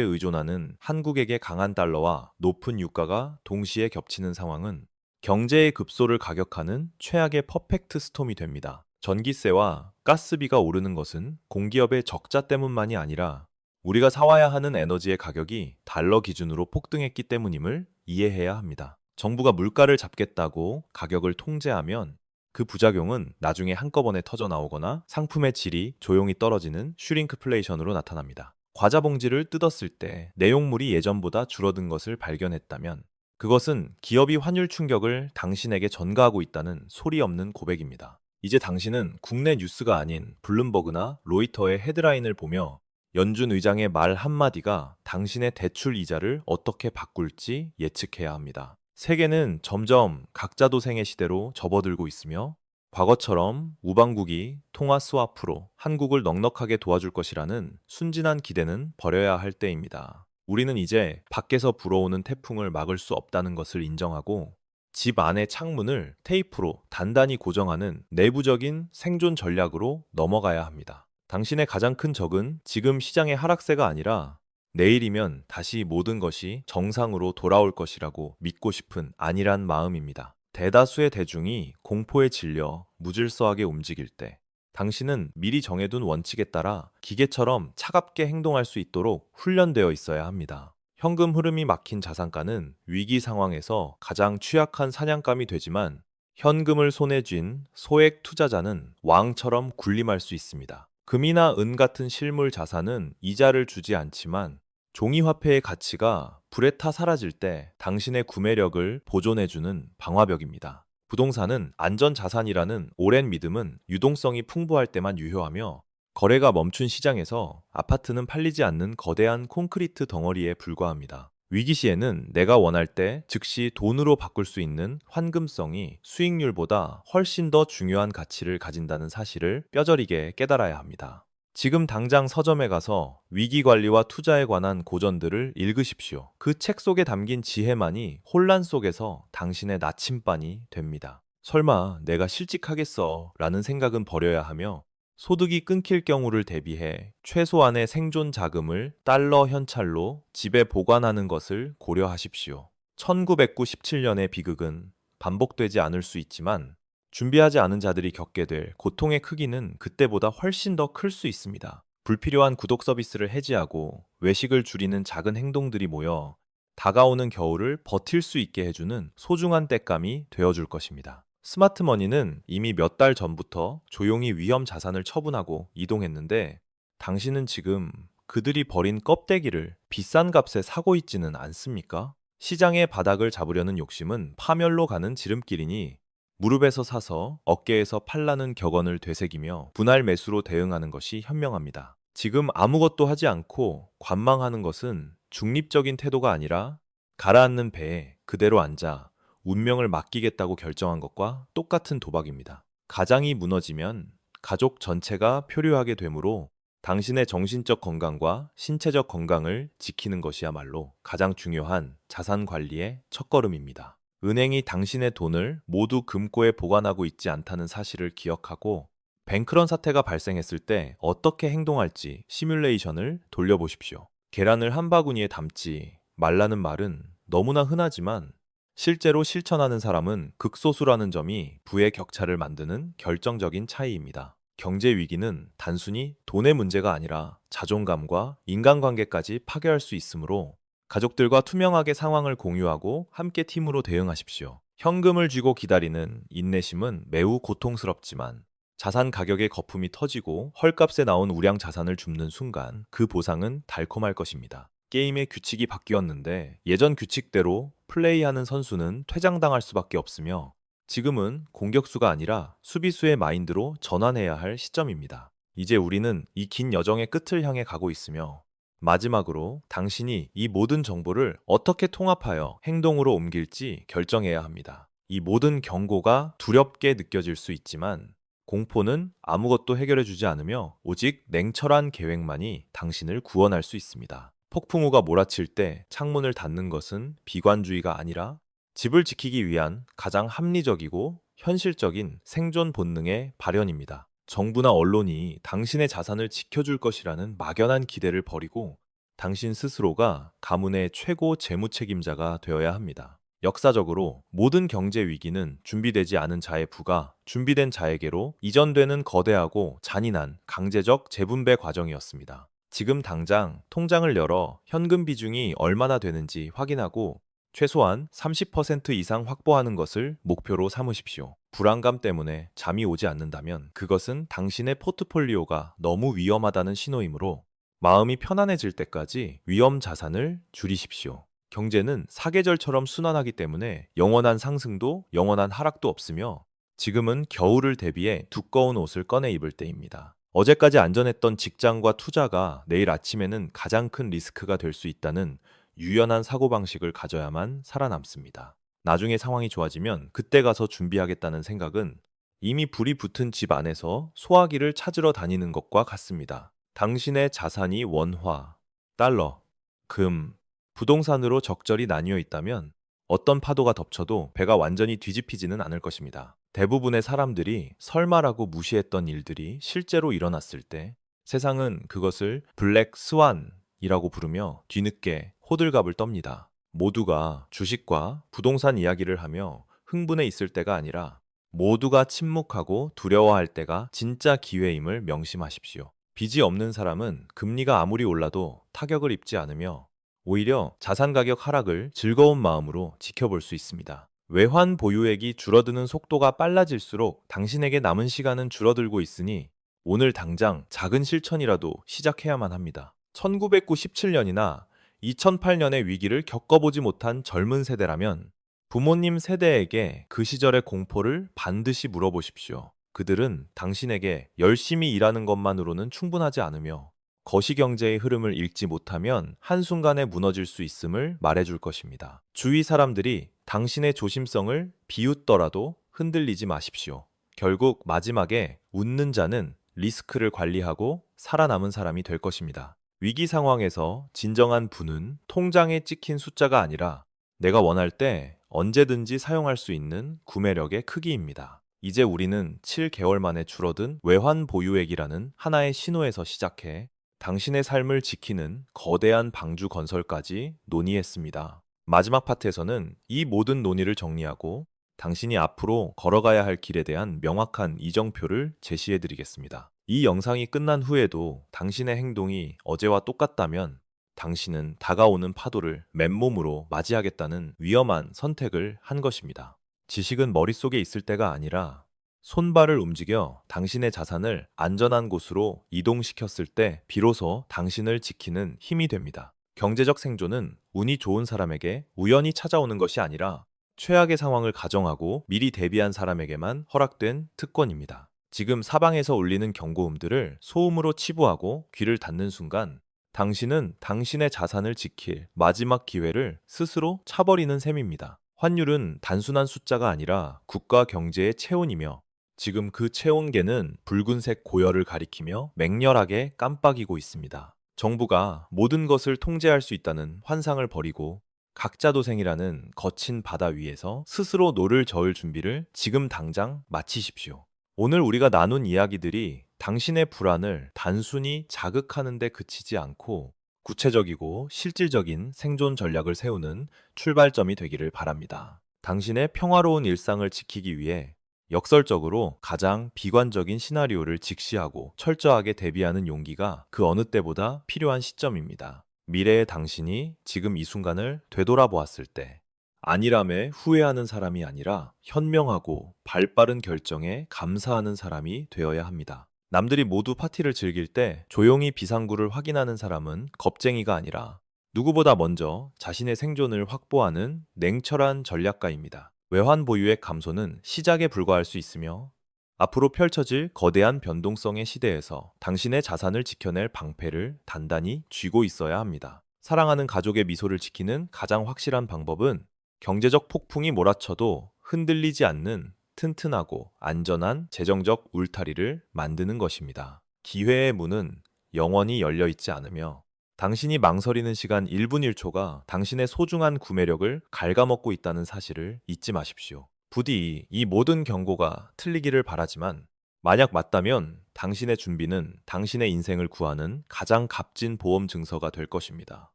의존하는 한국에게 강한 달러와 높은 유가가 동시에 겹치는 상황은 경제의 급소를 가격하는 최악의 퍼펙트 스톰이 됩니다. 전기세와 가스비가 오르는 것은 공기업의 적자 때문만이 아니라 우리가 사와야 하는 에너지의 가격이 달러 기준으로 폭등했기 때문임을 이해해야 합니다. 정부가 물가를 잡겠다고 가격을 통제하면 그 부작용은 나중에 한꺼번에 터져 나오거나 상품의 질이 조용히 떨어지는 슈링크플레이션으로 나타납니다. 과자 봉지를 뜯었을 때 내용물이 예전보다 줄어든 것을 발견했다면 그것은 기업이 환율 충격을 당신에게 전가하고 있다는 소리 없는 고백입니다. 이제 당신은 국내 뉴스가 아닌 블룸버그나 로이터의 헤드라인을 보며 연준 의장의 말 한마디가 당신의 대출 이자를 어떻게 바꿀지 예측해야 합니다. 세계는 점점 각자 도생의 시대로 접어들고 있으며 과거처럼 우방국이 통화 스와프로 한국을 넉넉하게 도와줄 것이라는 순진한 기대는 버려야 할 때입니다. 우리는 이제 밖에서 불어오는 태풍을 막을 수 없다는 것을 인정하고 집 안의 창문을 테이프로 단단히 고정하는 내부적인 생존 전략으로 넘어가야 합니다. 당신의 가장 큰 적은 지금 시장의 하락세가 아니라 내일이면 다시 모든 것이 정상으로 돌아올 것이라고 믿고 싶은 안일한 마음입니다. 대다수의 대중이 공포에 질려 무질서하게 움직일 때 당신은 미리 정해둔 원칙에 따라 기계처럼 차갑게 행동할 수 있도록 훈련되어 있어야 합니다. 현금 흐름이 막힌 자산가는 위기 상황에서 가장 취약한 사냥감이 되지만 현금을 손에 쥔 소액 투자자는 왕처럼 군림할 수 있습니다. 금이나 은 같은 실물 자산은 이자를 주지 않지만 종이화폐의 가치가 불에 타 사라질 때 당신의 구매력을 보존해주는 방화벽입니다. 부동산은 안전자산이라는 오랜 믿음은 유동성이 풍부할 때만 유효하며 거래가 멈춘 시장에서 아파트는 팔리지 않는 거대한 콘크리트 덩어리에 불과합니다. 위기 시에는 내가 원할 때 즉시 돈으로 바꿀 수 있는 환금성이 수익률보다 훨씬 더 중요한 가치를 가진다는 사실을 뼈저리게 깨달아야 합니다. 지금 당장 서점에 가서 위기 관리와 투자에 관한 고전들을 읽으십시오. 그 책 속에 담긴 지혜만이 혼란 속에서 당신의 나침반이 됩니다. 설마 내가 실직하겠어 라는 생각은 버려야 하며 소득이 끊길 경우를 대비해 최소한의 생존 자금을 달러 현찰로 집에 보관하는 것을 고려하십시오. 1997년의 비극은 반복되지 않을 수 있지만 준비하지 않은 자들이 겪게 될 고통의 크기는 그때보다 훨씬 더 클 수 있습니다. 불필요한 구독 서비스를 해지하고 외식을 줄이는 작은 행동들이 모여 다가오는 겨울을 버틸 수 있게 해주는 소중한 땔감이 되어줄 것입니다. 스마트머니는 이미 몇 달 전부터 조용히 위험 자산을 처분하고 이동했는데 당신은 지금 그들이 버린 껍데기를 비싼 값에 사고 있지는 않습니까? 시장의 바닥을 잡으려는 욕심은 파멸로 가는 지름길이니 무릎에서 사서 어깨에서 팔라는 격언을 되새기며 분할 매수로 대응하는 것이 현명합니다. 지금 아무것도 하지 않고 관망하는 것은 중립적인 태도가 아니라 가라앉는 배에 그대로 앉아 운명을 맡기겠다고 결정한 것과 똑같은 도박입니다. 가장이 무너지면 가족 전체가 표류하게 되므로 당신의 정신적 건강과 신체적 건강을 지키는 것이야말로 가장 중요한 자산 관리의 첫걸음입니다. 은행이 당신의 돈을 모두 금고에 보관하고 있지 않다는 사실을 기억하고 뱅크런 사태가 발생했을 때 어떻게 행동할지 시뮬레이션을 돌려보십시오. 계란을 한 바구니에 담지 말라는 말은 너무나 흔하지만 실제로 실천하는 사람은 극소수라는 점이 부의 격차를 만드는 결정적인 차이입니다. 경제 위기는 단순히 돈의 문제가 아니라 자존감과 인간관계까지 파괴할 수 있으므로 가족들과 투명하게 상황을 공유하고 함께 팀으로 대응하십시오. 현금을 쥐고 기다리는 인내심은 매우 고통스럽지만 자산 가격의 거품이 터지고 헐값에 나온 우량 자산을 줍는 순간 그 보상은 달콤할 것입니다. 게임의 규칙이 바뀌었는데 예전 규칙대로 플레이하는 선수는 퇴장당할 수밖에 없으며 지금은 공격수가 아니라 수비수의 마인드로 전환해야 할 시점입니다. 이제 우리는 이 긴 여정의 끝을 향해 가고 있으며 마지막으로 당신이 이 모든 정보를 어떻게 통합하여 행동으로 옮길지 결정해야 합니다. 이 모든 경고가 두렵게 느껴질 수 있지만 공포는 아무것도 해결해주지 않으며 오직 냉철한 계획만이 당신을 구원할 수 있습니다. 폭풍우가 몰아칠 때 창문을 닫는 것은 비관주의가 아니라 집을 지키기 위한 가장 합리적이고 현실적인 생존 본능의 발현입니다. 정부나 언론이 당신의 자산을 지켜줄 것이라는 막연한 기대를 버리고 당신 스스로가 가문의 최고 재무 책임자가 되어야 합니다. 역사적으로 모든 경제 위기는 준비되지 않은 자의 부가 준비된 자에게로 이전되는 거대하고 잔인한 강제적 재분배 과정이었습니다. 지금 당장 통장을 열어 현금 비중이 얼마나 되는지 확인하고 최소한 30% 이상 확보하는 것을 목표로 삼으십시오. 불안감 때문에 잠이 오지 않는다면 그것은 당신의 포트폴리오가 너무 위험하다는 신호이므로 마음이 편안해질 때까지 위험 자산을 줄이십시오. 경제는 사계절처럼 순환하기 때문에 영원한 상승도 영원한 하락도 없으며 지금은 겨울을 대비해 두꺼운 옷을 꺼내 입을 때입니다. 어제까지 안전했던 직장과 투자가 내일 아침에는 가장 큰 리스크가 될 수 있다는 유연한 사고방식을 가져야만 살아남습니다. 나중에 상황이 좋아지면 그때 가서 준비하겠다는 생각은 이미 불이 붙은 집 안에서 소화기를 찾으러 다니는 것과 같습니다. 당신의 자산이 원화, 달러, 금, 부동산으로 적절히 나뉘어 있다면 어떤 파도가 덮쳐도 배가 완전히 뒤집히지는 않을 것입니다. 대부분의 사람들이 설마라고 무시했던 일들이 실제로 일어났을 때 세상은 그것을 블랙 스완이라고 부르며 뒤늦게 호들갑을 떱니다. 모두가 주식과 부동산 이야기를 하며 흥분해 있을 때가 아니라 모두가 침묵하고 두려워할 때가 진짜 기회임을 명심하십시오. 빚이 없는 사람은 금리가 아무리 올라도 타격을 입지 않으며 오히려 자산 가격 하락을 즐거운 마음으로 지켜볼 수 있습니다. 외환 보유액이 줄어드는 속도가 빨라질수록 당신에게 남은 시간은 줄어들고 있으니 오늘 당장 작은 실천이라도 시작해야만 합니다. 1997년이나 2008년의 위기를 겪어보지 못한 젊은 세대라면 부모님 세대에게 그 시절의 공포를 반드시 물어보십시오. 그들은 당신에게 열심히 일하는 것만으로는 충분하지 않으며 거시경제의 흐름을 읽지 못하면 한순간에 무너질 수 있음을 말해줄 것입니다. 주위 사람들이 당신의 조심성을 비웃더라도 흔들리지 마십시오. 결국 마지막에 웃는 자는 리스크를 관리하고 살아남은 사람이 될 것입니다. 위기 상황에서 진정한 부는 통장에 찍힌 숫자가 아니라 내가 원할 때 언제든지 사용할 수 있는 구매력의 크기입니다. 이제 우리는 7개월 만에 줄어든 외환 보유액이라는 하나의 신호에서 시작해 당신의 삶을 지키는 거대한 방주 건설까지 논의했습니다. 마지막 파트에서는 이 모든 논의를 정리하고 당신이 앞으로 걸어가야 할 길에 대한 명확한 이정표를 제시해 드리겠습니다. 이 영상이 끝난 후에도 당신의 행동이 어제와 똑같다면 당신은 다가오는 파도를 맨몸으로 맞이하겠다는 위험한 선택을 한 것입니다. 지식은 머릿속에 있을 때가 아니라 손발을 움직여 당신의 자산을 안전한 곳으로 이동시켰을 때 비로소 당신을 지키는 힘이 됩니다. 경제적 생존은 운이 좋은 사람에게 우연히 찾아오는 것이 아니라 최악의 상황을 가정하고 미리 대비한 사람에게만 허락된 특권입니다. 지금 사방에서 울리는 경고음들을 소음으로 치부하고 귀를 닫는 순간 당신은 당신의 자산을 지킬 마지막 기회를 스스로 차버리는 셈입니다. 환율은 단순한 숫자가 아니라 국가 경제의 체온이며 지금 그 체온계는 붉은색 고열을 가리키며 맹렬하게 깜빡이고 있습니다. 정부가 모든 것을 통제할 수 있다는 환상을 버리고 각자 도생이라는 거친 바다 위에서 스스로 노를 저을 준비를 지금 당장 마치십시오. 오늘 우리가 나눈 이야기들이 당신의 불안을 단순히 자극하는 데 그치지 않고 구체적이고 실질적인 생존 전략을 세우는 출발점이 되기를 바랍니다. 당신의 평화로운 일상을 지키기 위해 역설적으로 가장 비관적인 시나리오를 직시하고 철저하게 대비하는 용기가 그 어느 때보다 필요한 시점입니다. 미래의 당신이 지금 이 순간을 되돌아보았을 때 안일함에 후회하는 사람이 아니라 현명하고 발빠른 결정에 감사하는 사람이 되어야 합니다. 남들이 모두 파티를 즐길 때 조용히 비상구를 확인하는 사람은 겁쟁이가 아니라 누구보다 먼저 자신의 생존을 확보하는 냉철한 전략가입니다. 외환 보유액 감소는 시작에 불과할 수 있으며 앞으로 펼쳐질 거대한 변동성의 시대에서 당신의 자산을 지켜낼 방패를 단단히 쥐고 있어야 합니다. 사랑하는 가족의 미소를 지키는 가장 확실한 방법은 경제적 폭풍이 몰아쳐도 흔들리지 않는 튼튼하고 안전한 재정적 울타리를 만드는 것입니다. 기회의 문은 영원히 열려 있지 않으며 당신이 망설이는 시간 1분 1초가 당신의 소중한 구매력을 갉아먹고 있다는 사실을 잊지 마십시오. 부디 이 모든 경고가 틀리기를 바라지만 만약 맞다면 당신의 준비는 당신의 인생을 구하는 가장 값진 보험 증서가 될 것입니다.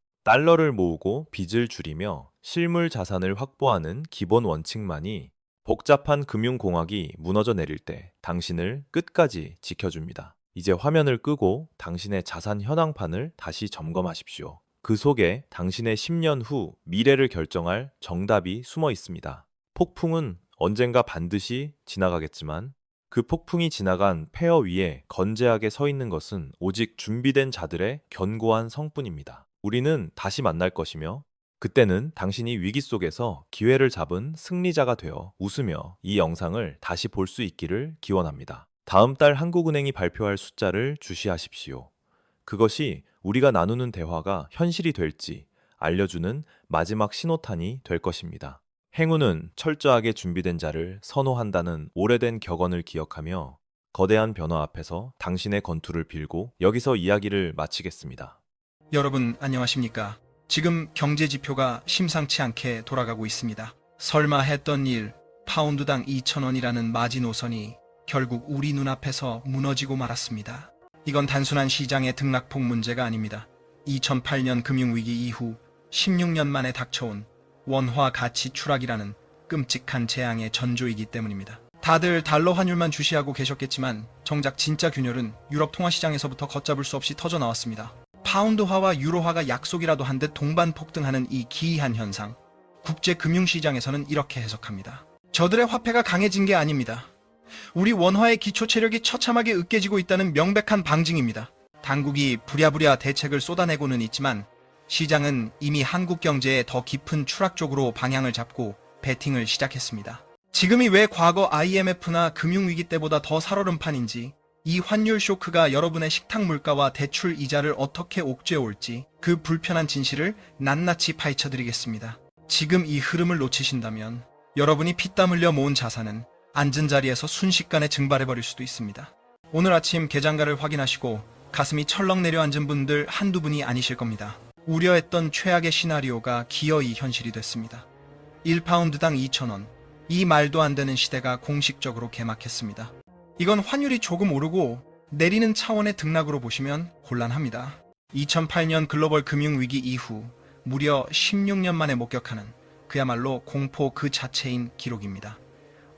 달러를 모으고 빚을 줄이며 실물 자산을 확보하는 기본 원칙만이 복잡한 금융공학이 무너져 내릴 때 당신을 끝까지 지켜줍니다. 이제 화면을 끄고 당신의 자산 현황판을 다시 점검하십시오. 그 속에 당신의 10년 후 미래를 결정할 정답이 숨어 있습니다. 폭풍은 언젠가 반드시 지나가겠지만 그 폭풍이 지나간 폐허 위에 건재하게 서 있는 것은 오직 준비된 자들의 견고한 성뿐입니다. 우리는 다시 만날 것이며 그때는 당신이 위기 속에서 기회를 잡은 승리자가 되어 웃으며 이 영상을 다시 볼 수 있기를 기원합니다. 다음 달 한국은행이 발표할 숫자를 주시하십시오. 그것이 우리가 나누는 대화가 현실이 될지 알려주는 마지막 신호탄이 될 것입니다. 행운은 철저하게 준비된 자를 선호한다는 오래된 격언을 기억하며 거대한 변화 앞에서 당신의 건투를 빌고 여기서 이야기를 마치겠습니다. 여러분 안녕하십니까? 지금 경제 지표가 심상치 않게 돌아가고 있습니다. 설마 했던 일, 파운드당 2,000원이라는 마지노선이 결국 우리 눈앞에서 무너지고 말았습니다. 이건 단순한 시장의 등락폭 문제가 아닙니다. 2008년 금융위기 이후 16년 만에 닥쳐온 원화 가치 추락이라는 끔찍한 재앙의 전조이기 때문입니다. 다들 달러 환율만 주시하고 계셨겠지만 정작 진짜 균열은 유럽 통화시장에서부터 걷잡을 수 없이 터져나왔습니다. 파운드화와 유로화가 약속이라도 한 듯 동반 폭등하는 이 기이한 현상. 국제 금융시장에서는 이렇게 해석합니다. 저들의 화폐가 강해진 게 아닙니다. 우리 원화의 기초 체력이 처참하게 으깨지고 있다는 명백한 방증입니다. 당국이 부랴부랴 대책을 쏟아내고는 있지만 시장은 이미 한국 경제의 더 깊은 추락 쪽으로 방향을 잡고 베팅을 시작했습니다. 지금이 왜 과거 IMF나 금융위기 때보다 더 살얼음 판인지, 이 환율 쇼크가 여러분의 식탁 물가와 대출 이자를 어떻게 옥죄올지 그 불편한 진실을 낱낱이 파헤쳐드리겠습니다. 지금 이 흐름을 놓치신다면 여러분이 피땀 흘려 모은 자산은 앉은 자리에서 순식간에 증발해버릴 수도 있습니다. 오늘 아침 계장가를 확인하시고 가슴이 철렁 내려앉은 분들 한두 분이 아니실 겁니다. 우려했던 최악의 시나리오가 기어이 현실이 됐습니다. 1파운드당 2,000원. 이 말도 안 되는 시대가 공식적으로 개막했습니다. 이건 환율이 조금 오르고 내리는 차원의 등락으로 보시면 곤란합니다. 2008년 글로벌 금융위기 이후 무려 16년 만에 목격하는 그야말로 공포 그 자체인 기록입니다.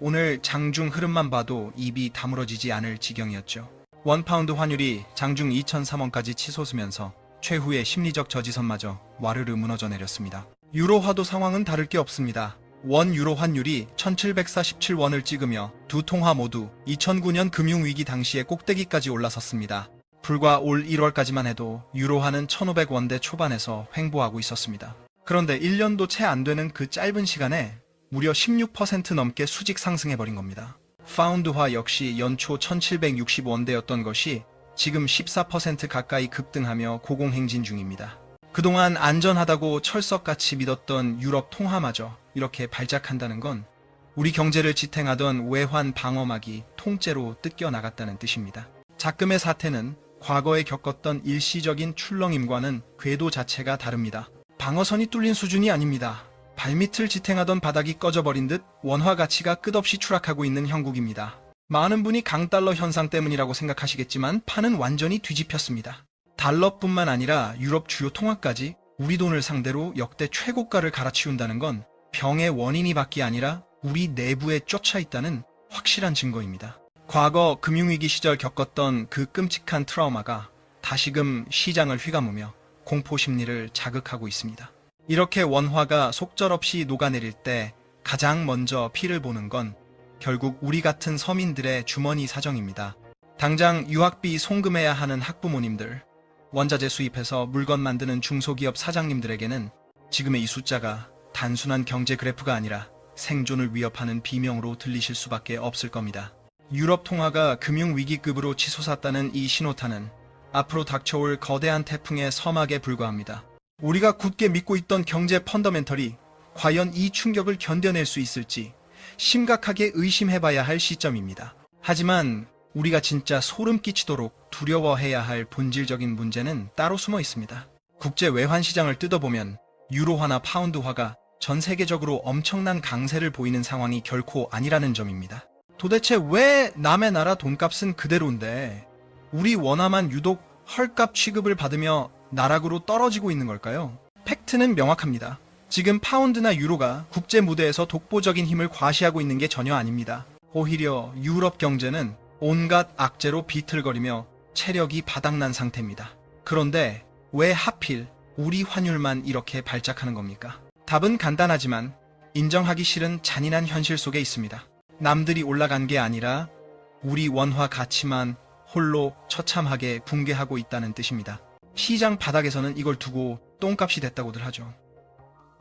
오늘 장중 흐름만 봐도 입이 다물어지지 않을 지경이었죠. 원파운드 환율이 장중 2,003원까지 치솟으면서 최후의 심리적 저지선마저 와르르 무너져 내렸습니다. 유로화도 상황은 다를 게 없습니다. 원 유로 환율이 1,747원을 찍으며 두 통화 모두 2009년 금융위기 당시의 꼭대기까지 올라섰습니다. 불과 올 1월까지만 해도 유로화는 1,500원대 초반에서 횡보하고 있었습니다. 그런데 1년도 채 안 되는 그 짧은 시간에 무려 16% 넘게 수직 상승해버린 겁니다. 파운드화 역시 연초 1,760원대였던 것이 지금 14% 가까이 급등하며 고공행진 중입니다. 그동안 안전하다고 철석같이 믿었던 유럽 통화마저 이렇게 발작한다는 건 우리 경제를 지탱하던 외환 방어막이 통째로 뜯겨나갔다는 뜻입니다. 작금의 사태는 과거에 겪었던 일시적인 출렁임과는 궤도 자체가 다릅니다. 방어선이 뚫린 수준이 아닙니다. 발밑을 지탱하던 바닥이 꺼져버린 듯 원화 가치가 끝없이 추락하고 있는 형국입니다. 많은 분이 강달러 현상 때문이라고 생각하시겠지만 판은 완전히 뒤집혔습니다. 달러뿐만 아니라 유럽 주요 통화까지 우리 돈을 상대로 역대 최고가를 갈아치운다는 건 병의 원인이 밖이 아니라 우리 내부에 쫓아 있다는 확실한 증거입니다. 과거 금융위기 시절 겪었던 그 끔찍한 트라우마가 다시금 시장을 휘감으며 공포 심리를 자극하고 있습니다. 이렇게 원화가 속절없이 녹아내릴 때 가장 먼저 피를 보는 건 결국 우리 같은 서민들의 주머니 사정입니다. 당장 유학비 송금해야 하는 학부모님들, 원자재 수입해서 물건 만드는 중소기업 사장님들에게는 지금의 이 숫자가 단순한 경제 그래프가 아니라 생존을 위협하는 비명으로 들리실 수밖에 없을 겁니다. 유럽 통화가 금융위기급으로 치솟았다는 이 신호탄은 앞으로 닥쳐올 거대한 태풍의 서막에 불과합니다. 우리가 굳게 믿고 있던 경제 펀더멘털이 과연 이 충격을 견뎌낼 수 있을지 심각하게 의심해봐야 할 시점입니다. 하지만 우리가 진짜 소름 끼치도록 두려워해야 할 본질적인 문제는 따로 숨어 있습니다. 국제 외환 시장을 뜯어보면 유로화나 파운드화가 전 세계적으로 엄청난 강세를 보이는 상황이 결코 아니라는 점입니다. 도대체 왜 남의 나라 돈값은 그대로인데 우리 원화만 유독 헐값 취급을 받으며 나락으로 떨어지고 있는 걸까요? 팩트는 명확합니다. 지금 파운드나 유로가 국제 무대에서 독보적인 힘을 과시하고 있는 게 전혀 아닙니다. 오히려 유럽 경제는 온갖 악재로 비틀거리며 체력이 바닥난 상태입니다. 그런데 왜 하필 우리 환율만 이렇게 발작하는 겁니까? 답은 간단하지만 인정하기 싫은 잔인한 현실 속에 있습니다. 남들이 올라간 게 아니라 우리 원화 가치만 홀로 처참하게 붕괴하고 있다는 뜻입니다. 시장 바닥에서는 이걸 두고 똥값이 됐다고들 하죠.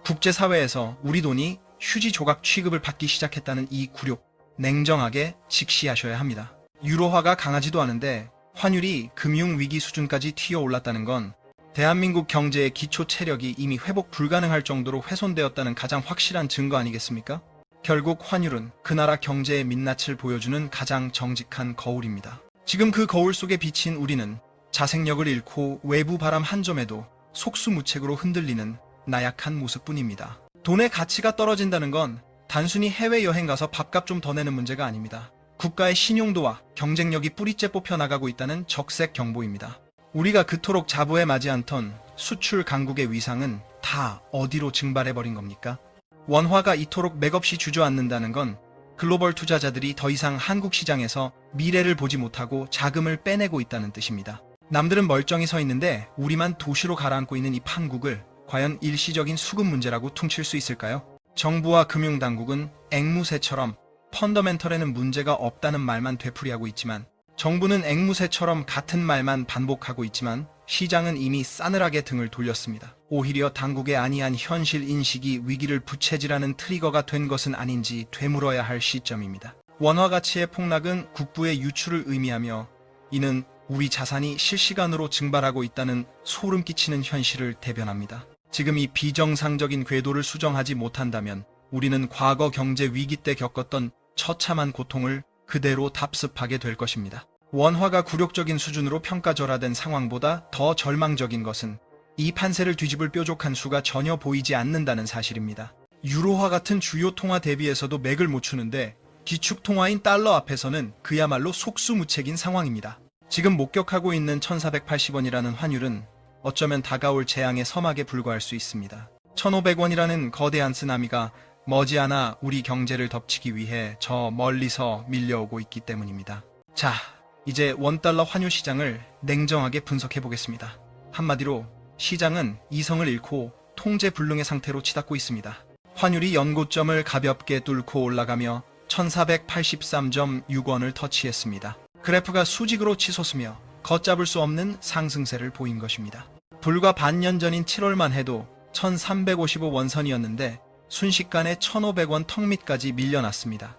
국제사회에서 우리 돈이 휴지 조각 취급을 받기 시작했다는 이 굴욕, 냉정하게 직시하셔야 합니다. 유로화가 강하지도 않은데 환율이 금융위기 수준까지 튀어올랐다는 건 대한민국 경제의 기초 체력이 이미 회복 불가능할 정도로 훼손되었다는 가장 확실한 증거 아니겠습니까? 결국 환율은 그 나라 경제의 민낯을 보여주는 가장 정직한 거울입니다. 지금 그 거울 속에 비친 우리는 자생력을 잃고 외부 바람 한 점에도 속수무책으로 흔들리는 나약한 모습뿐입니다. 돈의 가치가 떨어진다는 건 단순히 해외여행 가서 밥값 좀 더 내는 문제가 아닙니다. 국가의 신용도와 경쟁력이 뿌리째 뽑혀나가고 있다는 적색 경보입니다. 우리가 그토록 자부에 맞지 않던 수출 강국의 위상은 다 어디로 증발해버린 겁니까? 원화가 이토록 맥없이 주저앉는다는 건 글로벌 투자자들이 더 이상 한국 시장에서 미래를 보지 못하고 자금을 빼내고 있다는 뜻입니다. 남들은 멀쩡히 서 있는데 우리만 도시로 가라앉고 있는 이 판국을 과연 일시적인 수급 문제라고 퉁칠 수 있을까요? 정부와 금융당국은 앵무새처럼 펀더멘털에는 문제가 없다는 말만 되풀이하고 있지만, 정부는 앵무새처럼 같은 말만 반복하고 있지만 시장은 이미 싸늘하게 등을 돌렸습니다. 오히려 당국의 안이한 현실 인식이 위기를 부채질하는 트리거가 된 것은 아닌지 되물어야 할 시점입니다. 원화 가치의 폭락은 국부의 유출을 의미하며, 이는 우리 자산이 실시간으로 증발하고 있다는 소름 끼치는 현실을 대변합니다. 지금 이 비정상적인 궤도를 수정하지 못한다면 우리는 과거 경제 위기 때 겪었던 처참한 고통을 그대로 답습하게 될 것입니다. 원화가 굴욕적인 수준으로 평가절하된 상황보다 더 절망적인 것은 이 판세를 뒤집을 뾰족한 수가 전혀 보이지 않는다는 사실입니다. 유로화 같은 주요 통화 대비해서도 맥을 못 추는데 기축 통화인 달러 앞에서는 그야말로 속수무책인 상황입니다. 지금 목격하고 있는 1480원이라는 환율은 어쩌면 다가올 재앙의 서막에 불과할 수 있습니다. 1500원이라는 거대한 쓰나미가 머지않아 우리 경제를 덮치기 위해 저 멀리서 밀려오고 있기 때문입니다. 자, 이제 원달러 환율 시장을 냉정하게 분석해 보겠습니다. 한마디로 시장은 이성을 잃고 통제불능의 상태로 치닫고 있습니다. 환율이 연고점을 가볍게 뚫고 올라가며 1483.6원을 터치했습니다. 그래프가 수직으로 치솟으며 걷잡을 수 없는 상승세를 보인 것입니다. 불과 반년 전인 7월만 해도 1355원선이었는데 순식간에 1500원 턱 밑까지 밀려났습니다.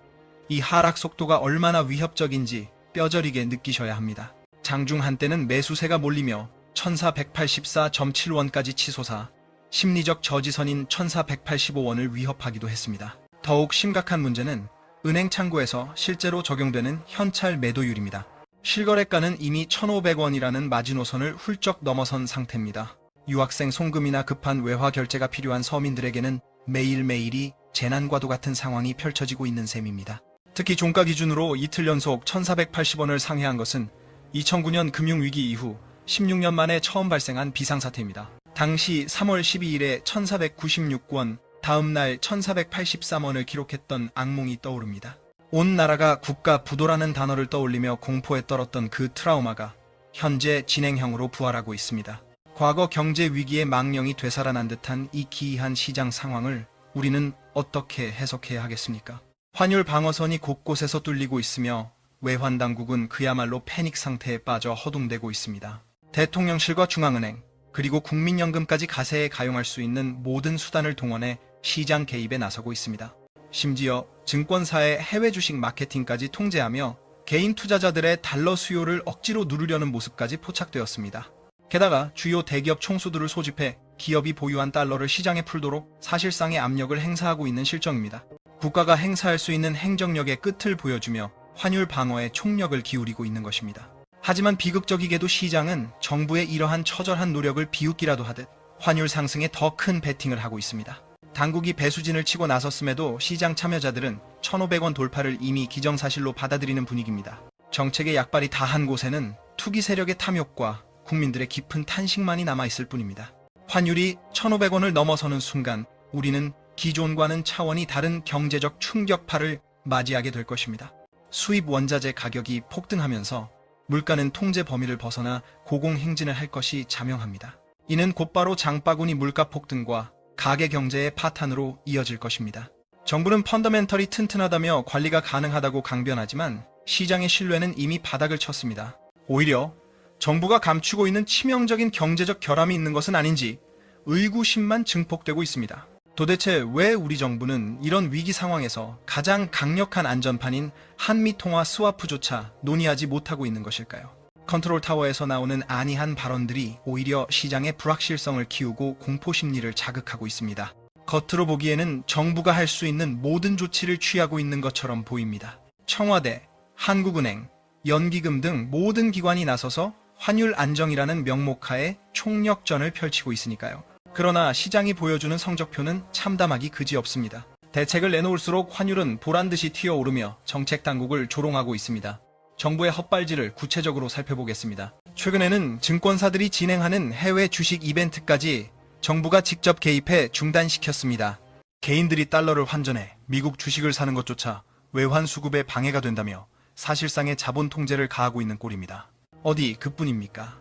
이 하락 속도가 얼마나 위협적인지 뼈저리게 느끼셔야 합니다. 장중 한때는 매수세가 몰리며 1484.7원까지 치솟아 심리적 저지선인 1485원을 위협하기도 했습니다. 더욱 심각한 문제는 은행 창구에서 실제로 적용되는 현찰 매도율입니다. 실거래가는 이미 1,500원이라는 마지노선을 훌쩍 넘어선 상태입니다. 유학생 송금이나 급한 외화 결제가 필요한 서민들에게는 매일매일이 재난과도 같은 상황이 펼쳐지고 있는 셈입니다. 특히 종가 기준으로 이틀 연속 1,480원을 상회한 것은 2009년 금융위기 이후 16년 만에 처음 발생한 비상사태입니다. 당시 3월 12일에 1,496원, 다음날 1,483원을 기록했던 악몽이 떠오릅니다. 온 나라가 국가 부도라는 단어를 떠올리며 공포에 떨었던 그 트라우마가 현재 진행형으로 부활하고 있습니다. 과거 경제 위기의 망령이 되살아난 듯한 이 기이한 시장 상황을 우리는 어떻게 해석해야 하겠습니까? 환율 방어선이 곳곳에서 뚫리고 있으며 외환당국은 그야말로 패닉 상태에 빠져 허둥대고 있습니다. 대통령실과 중앙은행, 그리고 국민연금까지 가세에 가용할 수 있는 모든 수단을 동원해 시장 개입에 나서고 있습니다. 심지어 증권사의 해외 주식 마케팅까지 통제하며 개인 투자자들의 달러 수요를 억지로 누르려는 모습까지 포착되었습니다. 게다가 주요 대기업 총수들을 소집해 기업이 보유한 달러를 시장에 풀도록 사실상의 압력을 행사하고 있는 실정입니다. 국가가 행사할 수 있는 행정력의 끝을 보여주며 환율 방어에 총력을 기울이고 있는 것입니다. 하지만 비극적이게도 시장은 정부의 이러한 처절한 노력을 비웃기라도 하듯 환율 상승에 더 큰 베팅을 하고 있습니다. 당국이 배수진을 치고 나섰음에도 시장 참여자들은 1,500원 돌파를 이미 기정사실로 받아들이는 분위기입니다. 정책의 약발이 다한 곳에는 투기 세력의 탐욕과 국민들의 깊은 탄식만이 남아있을 뿐입니다. 환율이 1,500원을 넘어서는 순간 우리는 기존과는 차원이 다른 경제적 충격파를 맞이하게 될 것입니다. 수입 원자재 가격이 폭등하면서 물가는 통제 범위를 벗어나 고공행진을 할 것이 자명합니다. 이는 곧바로 장바구니 물가 폭등과 가계 경제의 파탄으로 이어질 것입니다. 정부는 펀더멘털이 튼튼하다며 관리가 가능하다고 강변하지만 시장의 신뢰는 이미 바닥을 쳤습니다. 오히려 정부가 감추고 있는 치명적인 경제적 결함이 있는 것은 아닌지 의구심만 증폭되고 있습니다. 도대체 왜 우리 정부는 이런 위기 상황에서 가장 강력한 안전판인 한미 통화 스와프조차 논의하지 못하고 있는 것일까요? 컨트롤 타워에서 나오는 안이한 발언들이 오히려 시장의 불확실성을 키우고 공포 심리를 자극하고 있습니다. 겉으로 보기에는 정부가 할 수 있는 모든 조치를 취하고 있는 것처럼 보입니다. 청와대, 한국은행, 연기금 등 모든 기관이 나서서 환율 안정이라는 명목하에 총력전을 펼치고 있으니까요. 그러나 시장이 보여주는 성적표는 참담하기 그지없습니다. 대책을 내놓을수록 환율은 보란듯이 튀어오르며 정책 당국을 조롱하고 있습니다. 정부의 헛발질을 구체적으로 살펴보겠습니다. 최근에는 증권사들이 진행하는 해외 주식 이벤트까지 정부가 직접 개입해 중단시켰습니다. 개인들이 달러를 환전해 미국 주식을 사는 것조차 외환 수급에 방해가 된다며 사실상의 자본 통제를 가하고 있는 꼴입니다. 어디 그뿐입니까?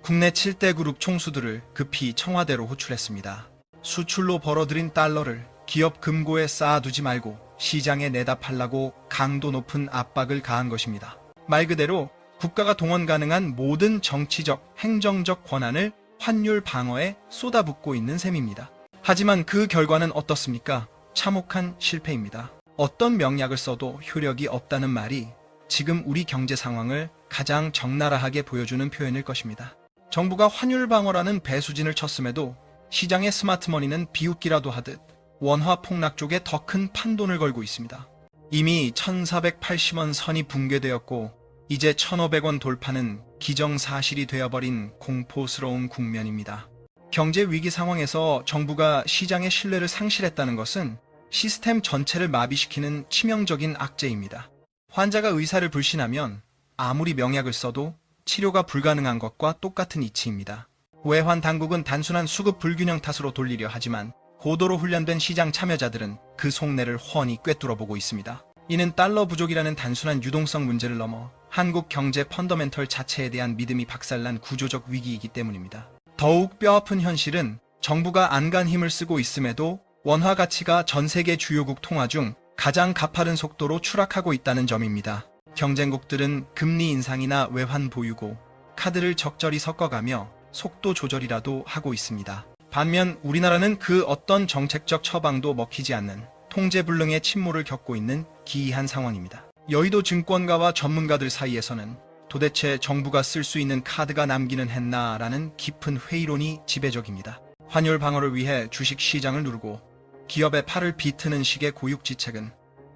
국내 7대 그룹 총수들을 급히 청와대로 호출했습니다. 수출로 벌어들인 달러를 기업 금고에 쌓아두지 말고 시장에 내다 팔라고 강도 높은 압박을 가한 것입니다. 말 그대로 국가가 동원 가능한 모든 정치적, 행정적 권한을 환율 방어에 쏟아붓고 있는 셈입니다. 하지만 그 결과는 어떻습니까? 참혹한 실패입니다. 어떤 명약을 써도 효력이 없다는 말이 지금 우리 경제 상황을 가장 적나라하게 보여주는 표현일 것입니다. 정부가 환율 방어라는 배수진을 쳤음에도 시장의 스마트머니는 비웃기라도 하듯 원화 폭락 쪽에 더 큰 판돈을 걸고 있습니다. 이미 1480원 선이 붕괴되었고 이제 1500원 돌파는 기정사실이 되어버린 공포스러운 국면입니다. 경제 위기 상황에서 정부가 시장의 신뢰를 상실했다는 것은 시스템 전체를 마비시키는 치명적인 악재입니다. 환자가 의사를 불신하면 아무리 명약을 써도 치료가 불가능한 것과 똑같은 이치입니다. 외환 당국은 단순한 수급 불균형 탓으로 돌리려 하지만 고도로 훈련된 시장 참여자들은 그 속내를 훤히 꿰뚫어보고 있습니다. 이는 달러 부족이라는 단순한 유동성 문제를 넘어 한국 경제 펀더멘털 자체에 대한 믿음이 박살난 구조적 위기이기 때문입니다. 더욱 뼈아픈 현실은 정부가 안간 힘을 쓰고 있음에도 원화 가치가 전 세계 주요국 통화 중 가장 가파른 속도로 추락하고 있다는 점입니다. 경쟁국들은 금리 인상이나 외환 보유고, 카드를 적절히 섞어가며 속도 조절이라도 하고 있습니다. 반면 우리나라는 그 어떤 정책적 처방도 먹히지 않는 통제불능의 침몰을 겪고 있는 기이한 상황입니다. 여의도 증권가와 전문가들 사이에서는 도대체 정부가 쓸 수 있는 카드가 남기는 했나라는 깊은 회의론이 지배적입니다. 환율 방어를 위해 주식 시장을 누르고 기업의 팔을 비트는 식의 고육지책은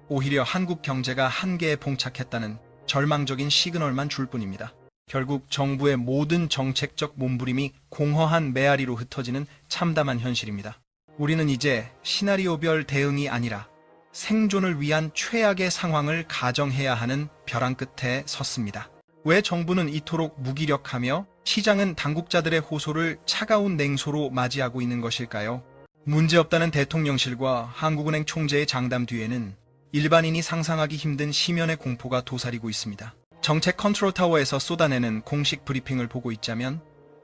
오히려 한국 경제가 한계에 봉착했다는 절망적인 시그널만 줄 뿐입니다. 결국 정부의 모든 정책적 몸부림이 공허한 메아리로 흩어지는 참담한 현실입니다. 우리는 이제 시나리오별 대응이 아니라 생존을 위한 최악의 상황을 가정해야 하는 벼랑 끝에 섰습니다. 왜 정부는 이토록 무기력하며 시장은 당국자들의 호소를 차가운 냉소로 맞이하고 있는 것일까요? 문제없다는 대통령실과 한국은행 총재의 장담 뒤에는 일반인이 상상하기 힘든 심연의 공포가 도사리고 있습니다. 정책 컨트롤 타워에서 쏟아내는 공식 브리핑을 보고 있자면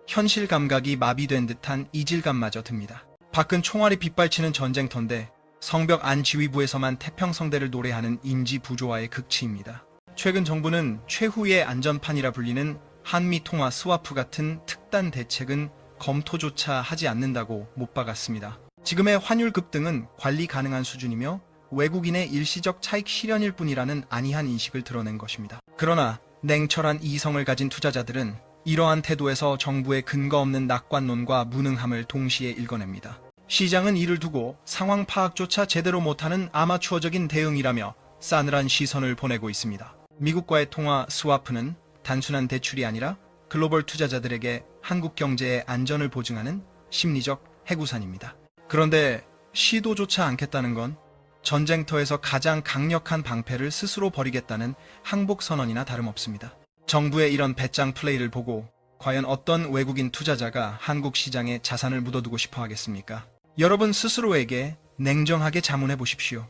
현실 감각이 마비된 듯한 이질감마저 듭니다. 밖은 총알이 빗발치는 전쟁터인데 성벽 안 지휘부에서만 태평성대를 노래하는 인지 부조화의 극치입니다. 최근 정부는 최후의 안전판이라 불리는 한미 통화 스와프 같은 특단 대책은 검토조차 하지 않는다고 못 박았습니다. 지금의 환율 급등은 관리 가능한 수준이며 외국인의 일시적 차익 실현일 뿐이라는 안이한 인식을 드러낸 것입니다. 그러나 냉철한 이성을 가진 투자자들은 이러한 태도에서 정부의 근거 없는 낙관론과 무능함을 동시에 읽어냅니다. 시장은 이를 두고 상황 파악조차 제대로 못하는 아마추어적인 대응이라며 싸늘한 시선을 보내고 있습니다. 미국과의 통화 스와프는 단순한 대출이 아니라 글로벌 투자자들에게 한국 경제의 안전을 보증하는 심리적 해구산입니다. 그런데 시도조차 않겠다는 건 전쟁터에서 가장 강력한 방패를 스스로 버리겠다는 항복선언이나 다름없습니다. 정부의 이런 배짱 플레이를 보고 과연 어떤 외국인 투자자가 한국 시장에 자산을 묻어두고 싶어 하겠습니까? 여러분 스스로에게 냉정하게 자문해 보십시오.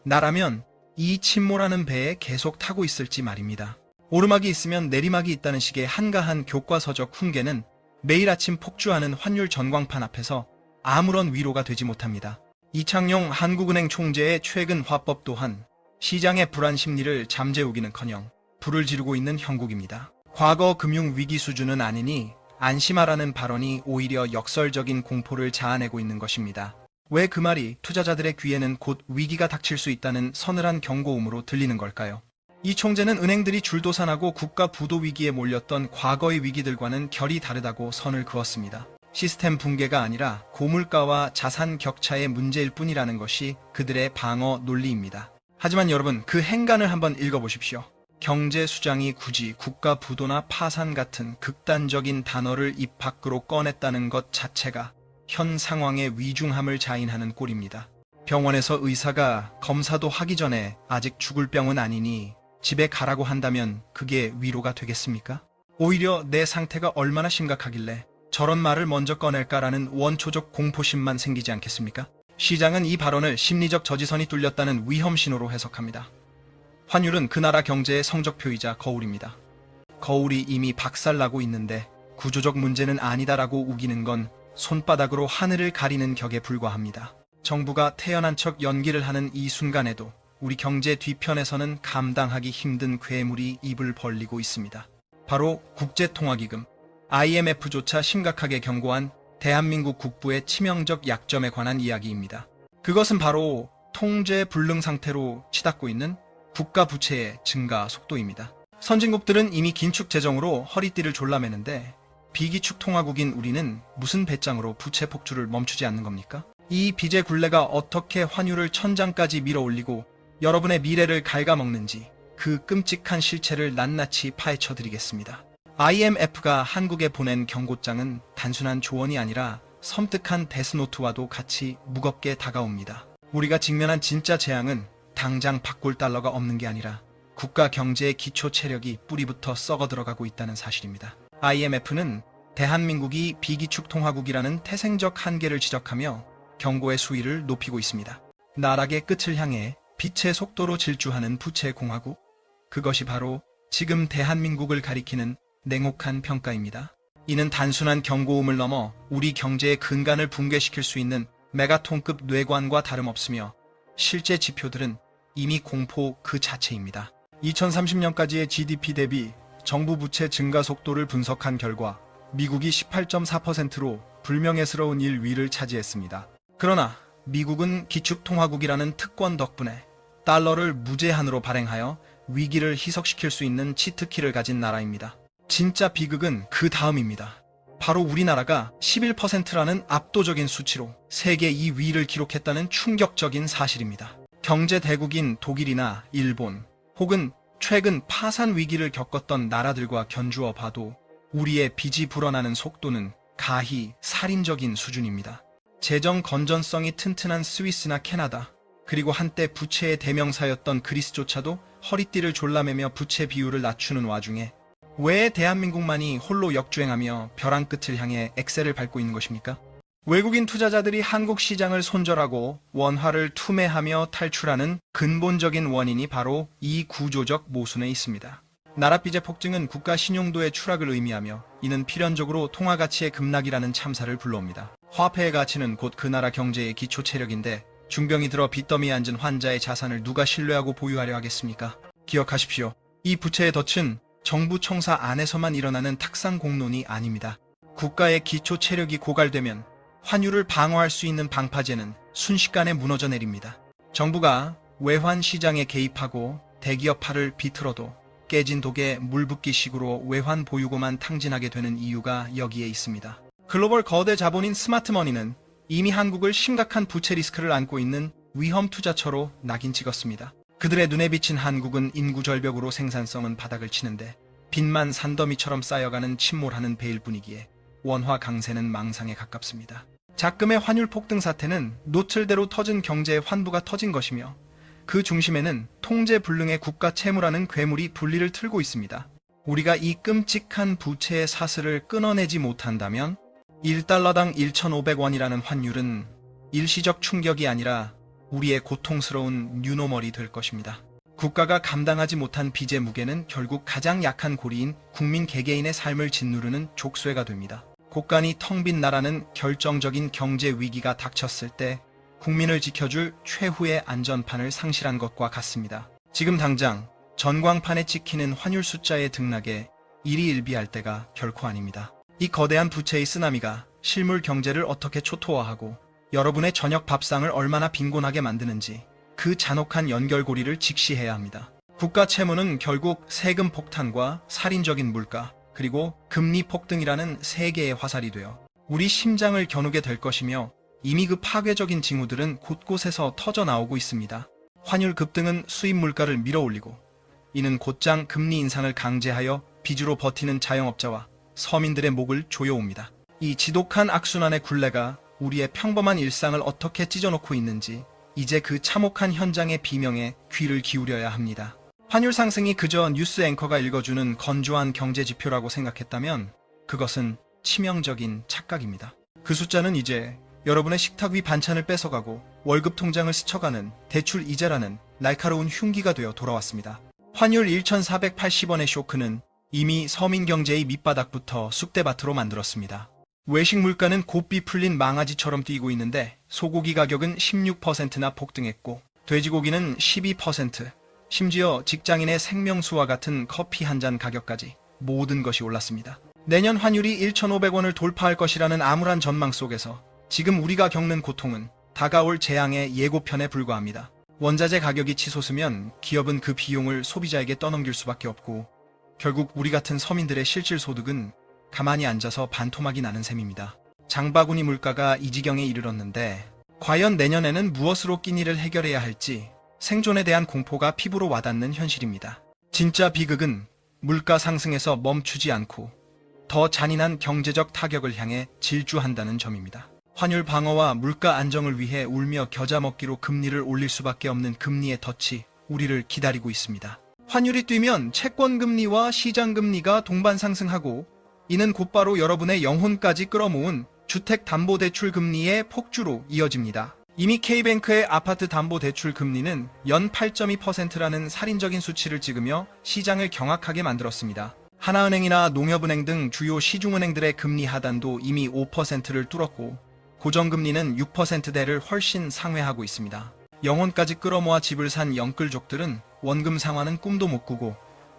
나라면 이 침몰하는 배에 계속 타고 있을지 말입니다. 오르막이 있으면 내리막이 있다는 식의 한가한 교과서적 훈계는 매일 아침 폭주하는 환율 전광판 앞에서 아무런 위로가 되지 못합니다. 이창용 한국은행 총재의 최근 화법 또한 시장의 불안 심리를 잠재우기는커녕 불을 지르고 있는 형국입니다. 과거 금융위기 수준은 아니니 안심하라는 발언이 오히려 역설적인 공포를 자아내고 있는 것입니다. 왜 그 말이 투자자들의 귀에는 곧 위기가 닥칠 수 있다는 서늘한 경고음으로 들리는 걸까요? 이 총재는 은행들이 줄도산하고 국가 부도 위기에 몰렸던 과거의 위기들과는 결이 다르다고 선을 그었습니다. 시스템 붕괴가 아니라 고물가와 자산 격차의 문제일 뿐이라는 것이 그들의 방어 논리입니다. 하지만 여러분, 그 행간을 한번 읽어보십시오. 경제 수장이 굳이 국가 부도나 파산 같은 극단적인 단어를 입 밖으로 꺼냈다는 것 자체가 현 상황의 위중함을 자인하는 꼴입니다. 병원에서 의사가 검사도 하기 전에 아직 죽을 병은 아니니 집에 가라고 한다면 그게 위로가 되겠습니까? 오히려 내 상태가 얼마나 심각하길래 저런 말을 먼저 꺼낼까라는 원초적 공포심만 생기지 않겠습니까? 시장은 이 발언을 심리적 저지선이 뚫렸다는 위험 신호로 해석합니다. 환율은 그 나라 경제의 성적표이자 거울입니다. 거울이 이미 박살나고 있는데 구조적 문제는 아니다라고 우기는 건 손바닥으로 하늘을 가리는 격에 불과합니다. 정부가 태연한 척 연기를 하는 이 순간에도 우리 경제 뒤편에서는 감당하기 힘든 괴물이 입을 벌리고 있습니다. 바로 국제통화기금, IMF조차 심각하게 경고한 대한민국 국부의 치명적 약점에 관한 이야기입니다. 그것은 바로 통제 불능 상태로 치닫고 있는 국가 부채의 증가 속도입니다. 선진국들은 이미 긴축 재정으로 허리띠를 졸라매는데 비기축 통화국인 우리는 무슨 배짱으로 부채 폭주를 멈추지 않는 겁니까? 이 빚의 굴레가 어떻게 환율을 천장까지 밀어올리고 여러분의 미래를 갉아먹는지 그 끔찍한 실체를 낱낱이 파헤쳐드리겠습니다. IMF가 한국에 보낸 경고장은 단순한 조언이 아니라 섬뜩한 데스노트와도 같이 무겁게 다가옵니다. 우리가 직면한 진짜 재앙은 당장 바꿀 달러가 없는 게 아니라 국가 경제의 기초 체력이 뿌리부터 썩어 들어가고 있다는 사실입니다. IMF는 대한민국이 비기축 통화국이라는 태생적 한계를 지적하며 경고의 수위를 높이고 있습니다. 나락의 끝을 향해 빛의 속도로 질주하는 부채 공화국, 그것이 바로 지금 대한민국을 가리키는 냉혹한 평가입니다. 이는 단순한 경고음을 넘어 우리 경제의 근간을 붕괴시킬 수 있는 메가톤급 뇌관과 다름없으며 실제 지표들은 이미 공포 그 자체입니다. 2030년까지의 GDP 대비 정부 부채 증가 속도를 분석한 결과 미국이 18.4%로 불명예스러운 1위를 차지했습니다. 그러나 미국은 기축통화국이라는 특권 덕분에 달러를 무제한으로 발행하여 위기를 희석시킬 수 있는 치트키를 가진 나라입니다. 진짜 비극은 그 다음입니다. 바로 우리나라가 11%라는 압도적인 수치로 세계 2위를 기록했다는 충격적인 사실입니다. 경제 대국인 독일이나 일본 혹은 최근 파산 위기를 겪었던 나라들과 견주어 봐도 우리의 빚이 불어나는 속도는 가히 살인적인 수준입니다. 재정 건전성이 튼튼한 스위스나 캐나다, 그리고 한때 부채의 대명사였던 그리스조차도 허리띠를 졸라매며 부채 비율을 낮추는 와중에 왜 대한민국만이 홀로 역주행하며 벼랑 끝을 향해 엑셀을 밟고 있는 것입니까? 외국인 투자자들이 한국 시장을 손절하고 원화를 투매하며 탈출하는 근본적인 원인이 바로 이 구조적 모순에 있습니다. 나라빚의 폭증은 국가 신용도의 추락을 의미하며 이는 필연적으로 통화가치의 급락이라는 참사를 불러옵니다. 화폐의 가치는 곧 그 나라 경제의 기초 체력인데 중병이 들어 빚더미에 앉은 환자의 자산을 누가 신뢰하고 보유하려 하겠습니까? 기억하십시오. 이 부채의 덫은 정부 청사 안에서만 일어나는 탁상 공론이 아닙니다. 국가의 기초 체력이 고갈되면 환율을 방어할 수 있는 방파제는 순식간에 무너져 내립니다. 정부가 외환 시장에 개입하고 대기업 팔을 비틀어도 깨진 독에 물 붓기식으로 외환 보유고만 탕진하게 되는 이유가 여기에 있습니다. 글로벌 거대 자본인 스마트머니는 이미 한국을 심각한 부채 리스크를 안고 있는 위험 투자처로 낙인 찍었습니다. 그들의 눈에 비친 한국은 인구 절벽으로 생산성은 바닥을 치는데 빚만 산더미처럼 쌓여가는 침몰하는 베일 분위기에 원화 강세는 망상에 가깝습니다. 작금의 환율 폭등 사태는 노틀대로 터진 경제의 환부가 터진 것이며 그 중심에는 통제 불능의 국가 채무라는 괴물이 분리를 틀고 있습니다. 우리가 이 끔찍한 부채의 사슬을 끊어내지 못한다면 1달러당 1,500원이라는 환율은 일시적 충격이 아니라 우리의 고통스러운 뉴노멀이 될 것입니다. 국가가 감당하지 못한 빚의 무게는 결국 가장 약한 고리인 국민 개개인의 삶을 짓누르는 족쇄가 됩니다. 곳간이 텅 빈 나라는 결정적인 경제 위기가 닥쳤을 때 국민을 지켜줄 최후의 안전판을 상실한 것과 같습니다. 지금 당장 전광판에 찍히는 환율 숫자의 등락에 일희일비할 때가 결코 아닙니다. 이 거대한 부채의 쓰나미가 실물 경제를 어떻게 초토화하고 여러분의 저녁 밥상을 얼마나 빈곤하게 만드는지 그 잔혹한 연결고리를 직시해야 합니다. 국가 채무는 결국 세금 폭탄과 살인적인 물가, 그리고 금리 폭등이라는 세 개의 화살이 되어 우리 심장을 겨누게 될 것이며 이미 그 파괴적인 징후들은 곳곳에서 터져 나오고 있습니다. 환율 급등은 수입 물가를 밀어올리고 이는 곧장 금리 인상을 강제하여 빚으로 버티는 자영업자와 서민들의 목을 조여옵니다. 이 지독한 악순환의 굴레가 우리의 평범한 일상을 어떻게 찢어놓고 있는지 이제 그 참혹한 현장의 비명에 귀를 기울여야 합니다. 환율 상승이 그저 뉴스 앵커가 읽어주는 건조한 경제 지표라고 생각했다면 그것은 치명적인 착각입니다. 그 숫자는 이제 여러분의 식탁 위 반찬을 뺏어가고 월급 통장을 스쳐가는 대출 이자라는 날카로운 흉기가 되어 돌아왔습니다. 환율 1,480원의 쇼크는 이미 서민 경제의 밑바닥부터 쑥대밭으로 만들었습니다. 외식 물가는 곱비 풀린 망아지처럼 뛰고 있는데 소고기 가격은 16%나 폭등했고 돼지고기는 12%, 심지어 직장인의 생명수와 같은 커피 한 잔 가격까지 모든 것이 올랐습니다. 내년 환율이 1,500원을 돌파할 것이라는 암울한 전망 속에서 지금 우리가 겪는 고통은 다가올 재앙의 예고편에 불과합니다. 원자재 가격이 치솟으면 기업은 그 비용을 소비자에게 떠넘길 수밖에 없고 결국 우리 같은 서민들의 실질 소득은 가만히 앉아서 반토막이 나는 셈입니다. 장바구니 물가가 이 지경에 이르렀는데 과연 내년에는 무엇으로 끼니를 해결해야 할지 생존에 대한 공포가 피부로 와닿는 현실입니다. 진짜 비극은 물가 상승에서 멈추지 않고 더 잔인한 경제적 타격을 향해 질주한다는 점입니다. 환율 방어와 물가 안정을 위해 울며 겨자 먹기로 금리를 올릴 수밖에 없는 금리의 덫이 우리를 기다리고 있습니다. 환율이 뛰면 채권 금리와 시장 금리가 동반 상승하고 이는 곧바로 여러분의 영혼까지 끌어모은 주택담보대출 금리의 폭주로 이어집니다. 이미 K뱅크의 아파트 담보대출 금리는 연 8.2%라는 살인적인 수치를 찍으며 시장을 경악하게 만들었습니다. 하나은행이나 농협은행 등 주요 시중은행들의 금리 하단도 이미 5%를 뚫었고 고정금리는 6%대를 훨씬 상회하고 있습니다. 영혼까지 끌어모아 집을 산 영끌족들은 원금 상환은 꿈도 못 꾸고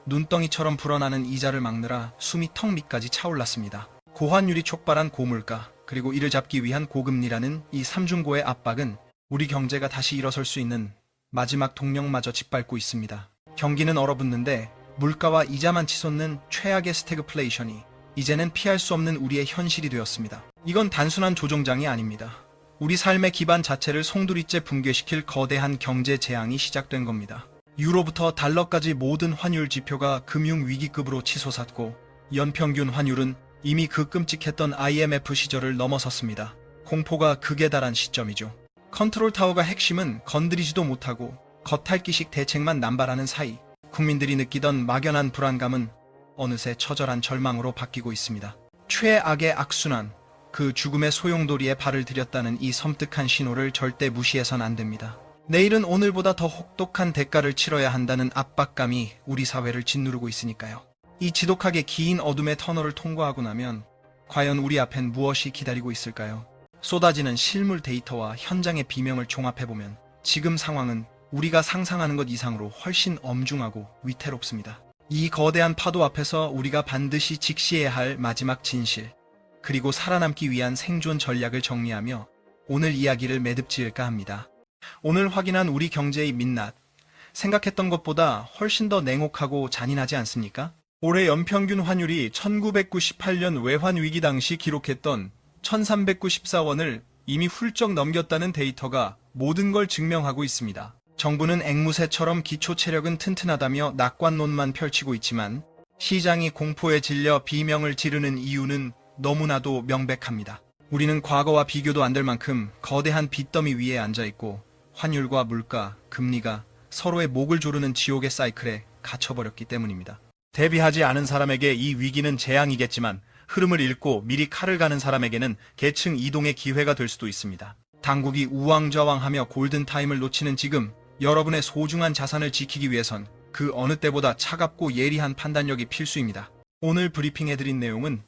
눈덩이처럼 불어나는 이자를 막느라 숨이 턱 밑까지 차올랐습니다. 고환율이 촉발한 고물가, 그리고 이를 잡기 위한 고금리라는 이 삼중고의 압박은 우리 경제가 다시 일어설 수 있는 마지막 동력마저 짓밟고 있습니다. 경기는 얼어붙는데 물가와 이자만 치솟는 최악의 스태그플레이션이 이제는 피할 수 없는 우리의 현실이 되었습니다. 이건 단순한 조정장이 아닙니다. 우리 삶의 기반 자체를 송두리째 붕괴시킬 거대한 경제 재앙이 시작된 겁니다. 유로부터 달러까지 모든 환율 지표가 금융위기급으로 치솟았고 연평균 환율은 이미 그 끔찍했던 IMF 시절을 넘어섰습니다. 공포가 극에 달한 시점이죠. 컨트롤 타워가 핵심은 건드리지도 못하고 겉핥기식 대책만 남발하는 사이 국민들이 느끼던 막연한 불안감은 어느새 처절한 절망으로 바뀌고 있습니다. 최악의 악순환, 그 죽음의 소용돌이에 발을 들였다는 이 섬뜩한 신호를 절대 무시해선 안 됩니다. 내일은 오늘보다 더 혹독한 대가를 치러야 한다는 압박감이 우리 사회를 짓누르고 있으니까요. 이 지독하게 긴 어둠의 터널을 통과하고 나면 과연 우리 앞엔 무엇이 기다리고 있을까요? 쏟아지는 실물 데이터와 현장의 비명을 종합해보면 지금 상황은 우리가 상상하는 것 이상으로 훨씬 엄중하고 위태롭습니다. 이 거대한 파도 앞에서 우리가 반드시 직시해야 할 마지막 진실, 그리고 살아남기 위한 생존 전략을 정리하며 오늘 이야기를 매듭지을까 합니다. 오늘 확인한 우리 경제의 민낯, 생각했던 것보다 훨씬 더 냉혹하고 잔인하지 않습니까? 올해 연평균 환율이 1998년 외환위기 당시 기록했던 1394원을 이미 훌쩍 넘겼다는 데이터가 모든 걸 증명하고 있습니다. 정부는 앵무새처럼 기초 체력은 튼튼하다며 낙관론만 펼치고 있지만 시장이 공포에 질려 비명을 지르는 이유는 너무나도 명백합니다. 우리는 과거와 비교도 안 될 만큼 거대한 빚더미 위에 앉아있고 환율과 물가, 금리가 서로의 목을 조르는 지옥의 사이클에 갇혀버렸기 때문입니다. 대비하지 않은 사람에게 이 위기는 재앙이겠지만 흐름을 읽고 미리 칼을 가는 사람에게는 계층 이동의 기회가 될 수도 있습니다. 당국이 우왕좌왕하며 골든타임을 놓치는 지금 여러분의 소중한 자산을 지키기 위해선 그 어느 때보다 차갑고 예리한 판단력이 필수입니다. 오늘 브리핑해드린 내용은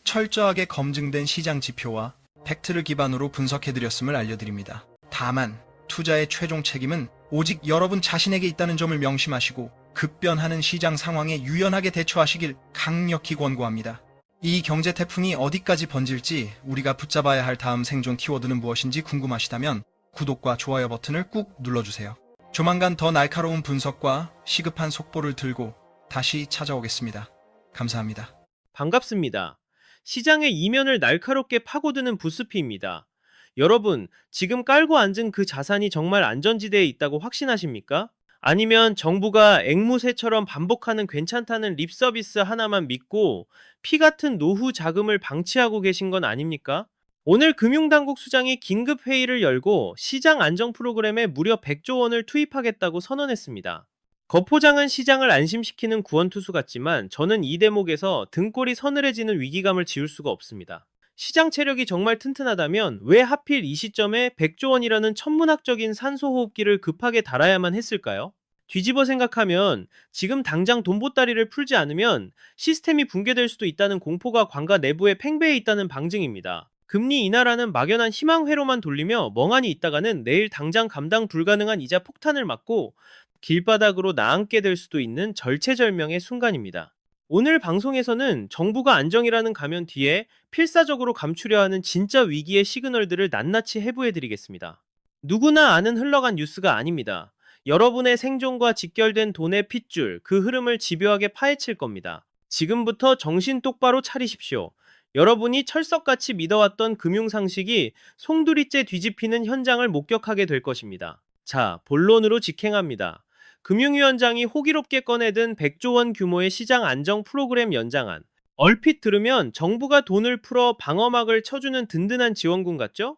철저하게 검증된 시장 지표와 팩트를 기반으로 분석해드렸음을 알려드립니다. 다만 투자의 최종 책임은 오직 여러분 자신에게 있다는 점을 명심하시고 급변하는 시장 상황에 유연하게 대처하시길 강력히 권고합니다. 이 경제 태풍이 어디까지 번질지 우리가 붙잡아야 할 다음 생존 키워드는 무엇인지 궁금하시다면 구독과 좋아요 버튼을 꾹 눌러주세요. 조만간 더 날카로운 분석과 시급한 속보를 들고 다시 찾아오겠습니다. 감사합니다. 반갑습니다. 시장의 이면을 날카롭게 파고드는 부스피입니다. 여러분, 지금 깔고 앉은 그 자산이 정말 안전지대에 있다고 확신하십니까? 아니면 정부가 앵무새처럼 반복하는 괜찮다는 립서비스 하나만 믿고 피 같은 노후 자금을 방치하고 계신 건 아닙니까? 오늘 금융당국 수장이 긴급 회의를 열고 시장 안정 프로그램에 무려 100조 원을 투입하겠다고 선언했습니다. 거포장은 시장을 안심시키는 구원투수 같지만 저는 이 대목에서 등골이 서늘해지는 위기감을 지울 수가 없습니다. 시장 체력이 정말 튼튼하다면 왜 하필 이 시점에 100조 원이라는 천문학적인 산소호흡기를 급하게 달아야만 했을까요? 뒤집어 생각하면 지금 당장 돈 보따리를 풀지 않으면 시스템이 붕괴될 수도 있다는 공포가 관가 내부에 팽배해 있다는 방증입니다. 금리 인하라는 막연한 희망회로만 돌리며 멍하니 있다가는 내일 당장 감당 불가능한 이자 폭탄을 맞고 길바닥으로 나앉게 될 수도 있는 절체절명의 순간입니다. 오늘 방송에서는 정부가 안정이라는 가면 뒤에 필사적으로 감추려 하는 진짜 위기의 시그널들을 낱낱이 해부해드리겠습니다. 누구나 아는 흘러간 뉴스가 아닙니다. 여러분의 생존과 직결된 돈의 핏줄, 그 흐름을 집요하게 파헤칠 겁니다. 지금부터 정신 똑바로 차리십시오. 여러분이 철석같이 믿어왔던 금융상식이 송두리째 뒤집히는 현장을 목격하게 될 것입니다. 자, 본론으로 직행합니다. 금융위원장이 호기롭게 꺼내든 100조 원 규모의 시장 안정 프로그램 연장안. 얼핏 들으면 정부가 돈을 풀어 방어막을 쳐주는 든든한 지원군 같죠?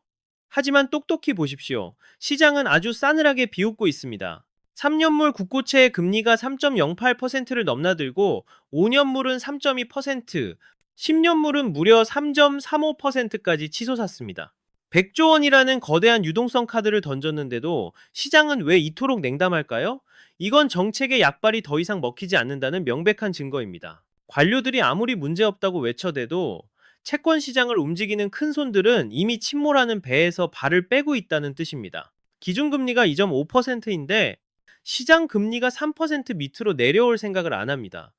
하지만 똑똑히 보십시오. 시장은 아주 싸늘하게 비웃고 있습니다. 3년물 국고채의 금리가 3.08%를 넘나들고 5년물은 3.2%, 10년물은 무려 3.35%까지 치솟았습니다. 100조 원이라는 거대한 유동성 카드를 던졌는데도 시장은 왜 이토록 냉담할까요? 이건 정책의 약발이 더 이상 먹히지 않는다는 명백한 증거입니다. 관료들이 아무리 문제없다고 외쳐대도 채권 시장을 움직이는 큰 손들은 이미 침몰하는 배에서 발을 빼고 있다는 뜻입니다. 기준금리가 2.5%인데 시장 금리가 3% 밑으로 내려올 생각을 안 합니다.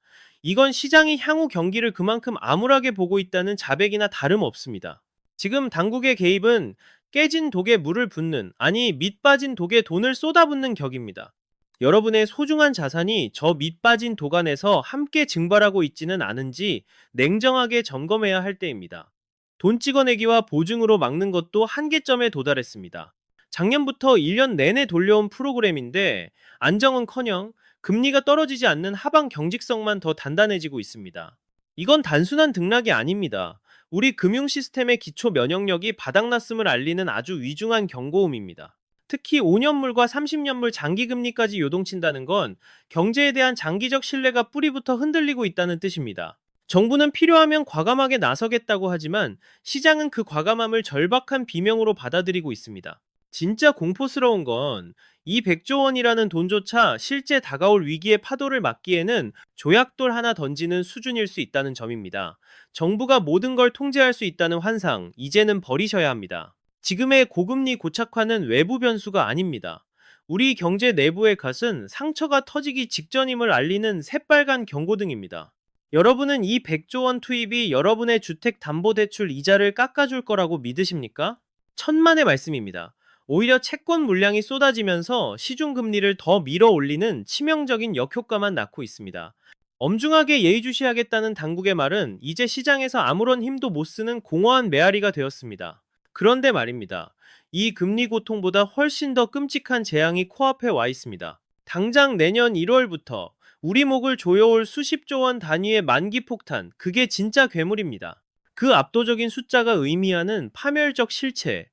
이건 시장이 향후 경기를 그만큼 암울하게 보고 있다는 자백이나 다름없습니다. 지금 당국의 개입은 깨진 독에 물을 붓는, 아니 밑 빠진 독에 돈을 쏟아붓는 격입니다. 여러분의 소중한 자산이 저 밑 빠진 독 안에서 함께 증발하고 있지는 않은지 냉정하게 점검해야 할 때입니다. 돈 찍어내기와 보증으로 막는 것도 한계점에 도달했습니다. 작년부터 1년 내내 돌려온 프로그램인데 안정은커녕 금리가 떨어지지 않는 하방 경직성만 더 단단해지고 있습니다. 이건 단순한 등락이 아닙니다. 우리 금융 시스템의 기초 면역력이 바닥났음을 알리는 아주 위중한 경고음입니다. 특히 5년물과 30년물 장기금리까지 요동친다는 건 경제에 대한 장기적 신뢰가 뿌리부터 흔들리고 있다는 뜻입니다. 정부는 필요하면 과감하게 나서겠다고 하지만 시장은 그 과감함을 절박한 비명으로 받아들이고 있습니다. 진짜 공포스러운 건 이 100조 원이라는 돈조차 실제 다가올 위기의 파도를 막기에는 조약돌 하나 던지는 수준일 수 있다는 점입니다. 정부가 모든 걸 통제할 수 있다는 환상, 이제는 버리셔야 합니다. 지금의 고금리 고착화는 외부 변수가 아닙니다. 우리 경제 내부의 갓은 상처가 터지기 직전임을 알리는 새빨간 경고등입니다. 여러분은 이 100조 원 투입이 여러분의 주택담보대출 이자를 깎아줄 거라고 믿으십니까? 천만의 말씀입니다. 오히려 채권 물량이 쏟아지면서 시중금리를 더 밀어 올리는 치명적인 역효과만 낳고 있습니다. 엄중하게 예의주시하겠다는 당국의 말은 이제 시장에서 아무런 힘도 못 쓰는 공허한 메아리가 되었습니다. 그런데 말입니다. 이 금리 고통보다 훨씬 더 끔찍한 재앙이 코앞에 와 있습니다. 당장 내년 1월부터 우리 목을 조여올 수십조 원 단위의 만기 폭탄, 그게 진짜 괴물입니다. 그 압도적인 숫자가 의미하는 파멸적 실체,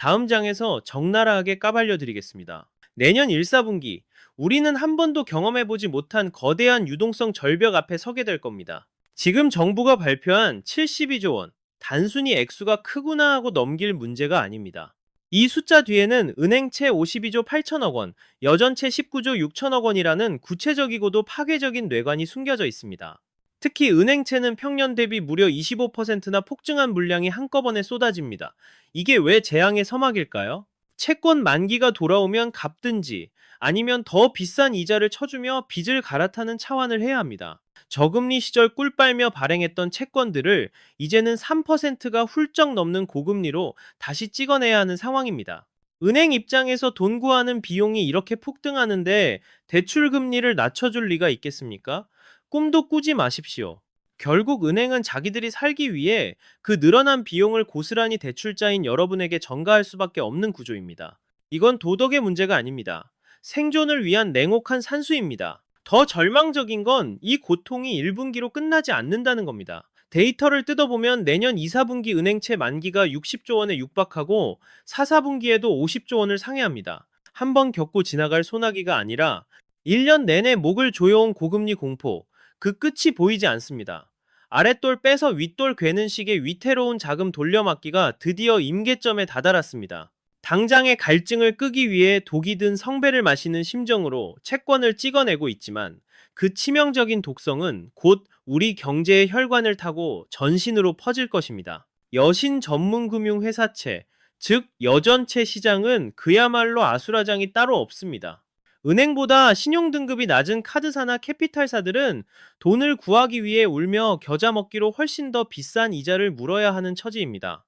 다음 장에서 적나라하게 까발려 드리겠습니다. 내년 1, 4분기, 우리는 한 번도 경험해보지 못한 거대한 유동성 절벽 앞에 서게 될 겁니다. 지금 정부가 발표한 72조 원, 단순히 액수가 크구나 하고 넘길 문제가 아닙니다. 이 숫자 뒤에는 은행채 52조 8천억 원, 여전채 19조 6천억 원이라는 구체적이고도 파괴적인 뇌관이 숨겨져 있습니다. 특히 은행채는 평년 대비 무려 25%나 폭증한 물량이 한꺼번에 쏟아집니다. 이게 왜 재앙의 서막일까요? 채권 만기가 돌아오면 갚든지 아니면 더 비싼 이자를 쳐주며 빚을 갈아타는 차환을 해야 합니다. 저금리 시절 꿀 빨며 발행했던 채권들을 이제는 3%가 훌쩍 넘는 고금리로 다시 찍어내야 하는 상황입니다. 은행 입장에서 돈 구하는 비용이 이렇게 폭등하는데 대출 금리를 낮춰줄 리가 있겠습니까? 꿈도 꾸지 마십시오. 결국 은행은 자기들이 살기 위해 그 늘어난 비용을 고스란히 대출자인 여러분에게 전가할 수밖에 없는 구조입니다. 이건 도덕의 문제가 아닙니다. 생존을 위한 냉혹한 산수입니다. 더 절망적인 건 이 고통이 1분기로 끝나지 않는다는 겁니다. 데이터를 뜯어보면 내년 2, 4분기 은행채 만기가 60조 원에 육박하고 4, 4분기에도 50조 원을 상회합니다. 한번 겪고 지나갈 소나기가 아니라 1년 내내 목을 조여온 고금리 공포, 그 끝이 보이지 않습니다. 아랫돌 빼서 윗돌 괴는 식의 위태로운 자금 돌려막기가 드디어 임계점에 다다랐습니다. 당장의 갈증을 끄기 위해 독이 든 성배를 마시는 심정으로 채권을 찍어내고 있지만 그 치명적인 독성은 곧 우리 경제의 혈관을 타고 전신으로 퍼질 것입니다. 여신 전문금융 회사채, 즉 여전채 시장은 그야말로 아수라장이 따로 없습니다. 은행보다 신용등급이 낮은 카드사나 캐피탈사들은 돈을 구하기 위해 울며 겨자 먹기로 훨씬 더 비싼 이자를 물어야 하는 처지입니다.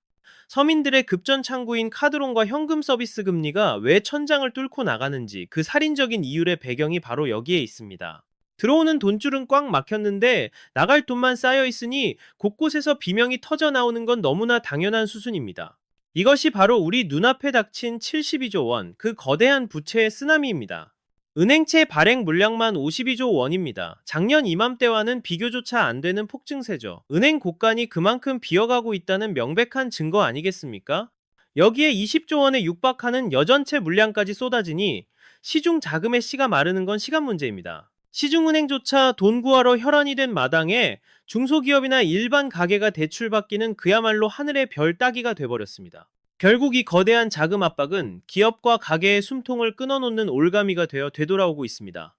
서민들의 급전창구인 카드론과 현금 서비스 금리가 왜 천장을 뚫고 나가는지 그 살인적인 이율의 배경이 바로 여기에 있습니다. 들어오는 돈줄은 꽉 막혔는데 나갈 돈만 쌓여 있으니 곳곳에서 비명이 터져 나오는 건 너무나 당연한 수순입니다. 이것이 바로 우리 눈앞에 닥친 72조 원, 그 거대한 부채의 쓰나미입니다. 은행채 발행 물량만 52조 원입니다. 작년 이맘때와는 비교조차 안 되는 폭증세죠. 은행 곳간이 그만큼 비어가고 있다는 명백한 증거 아니겠습니까? 여기에 20조 원에 육박하는 여전채 물량까지 쏟아지니 시중 자금의 씨가 마르는 건 시간 문제입니다. 시중은행조차 돈 구하러 혈안이 된 마당에 중소기업이나 일반 가게가 대출받기는 그야말로 하늘의 별 따기가 돼버렸습니다. 결국 이 거대한 자금 압박은 기업과 가게의 숨통을 끊어놓는 올가미가 되어 되돌아오고 있습니다.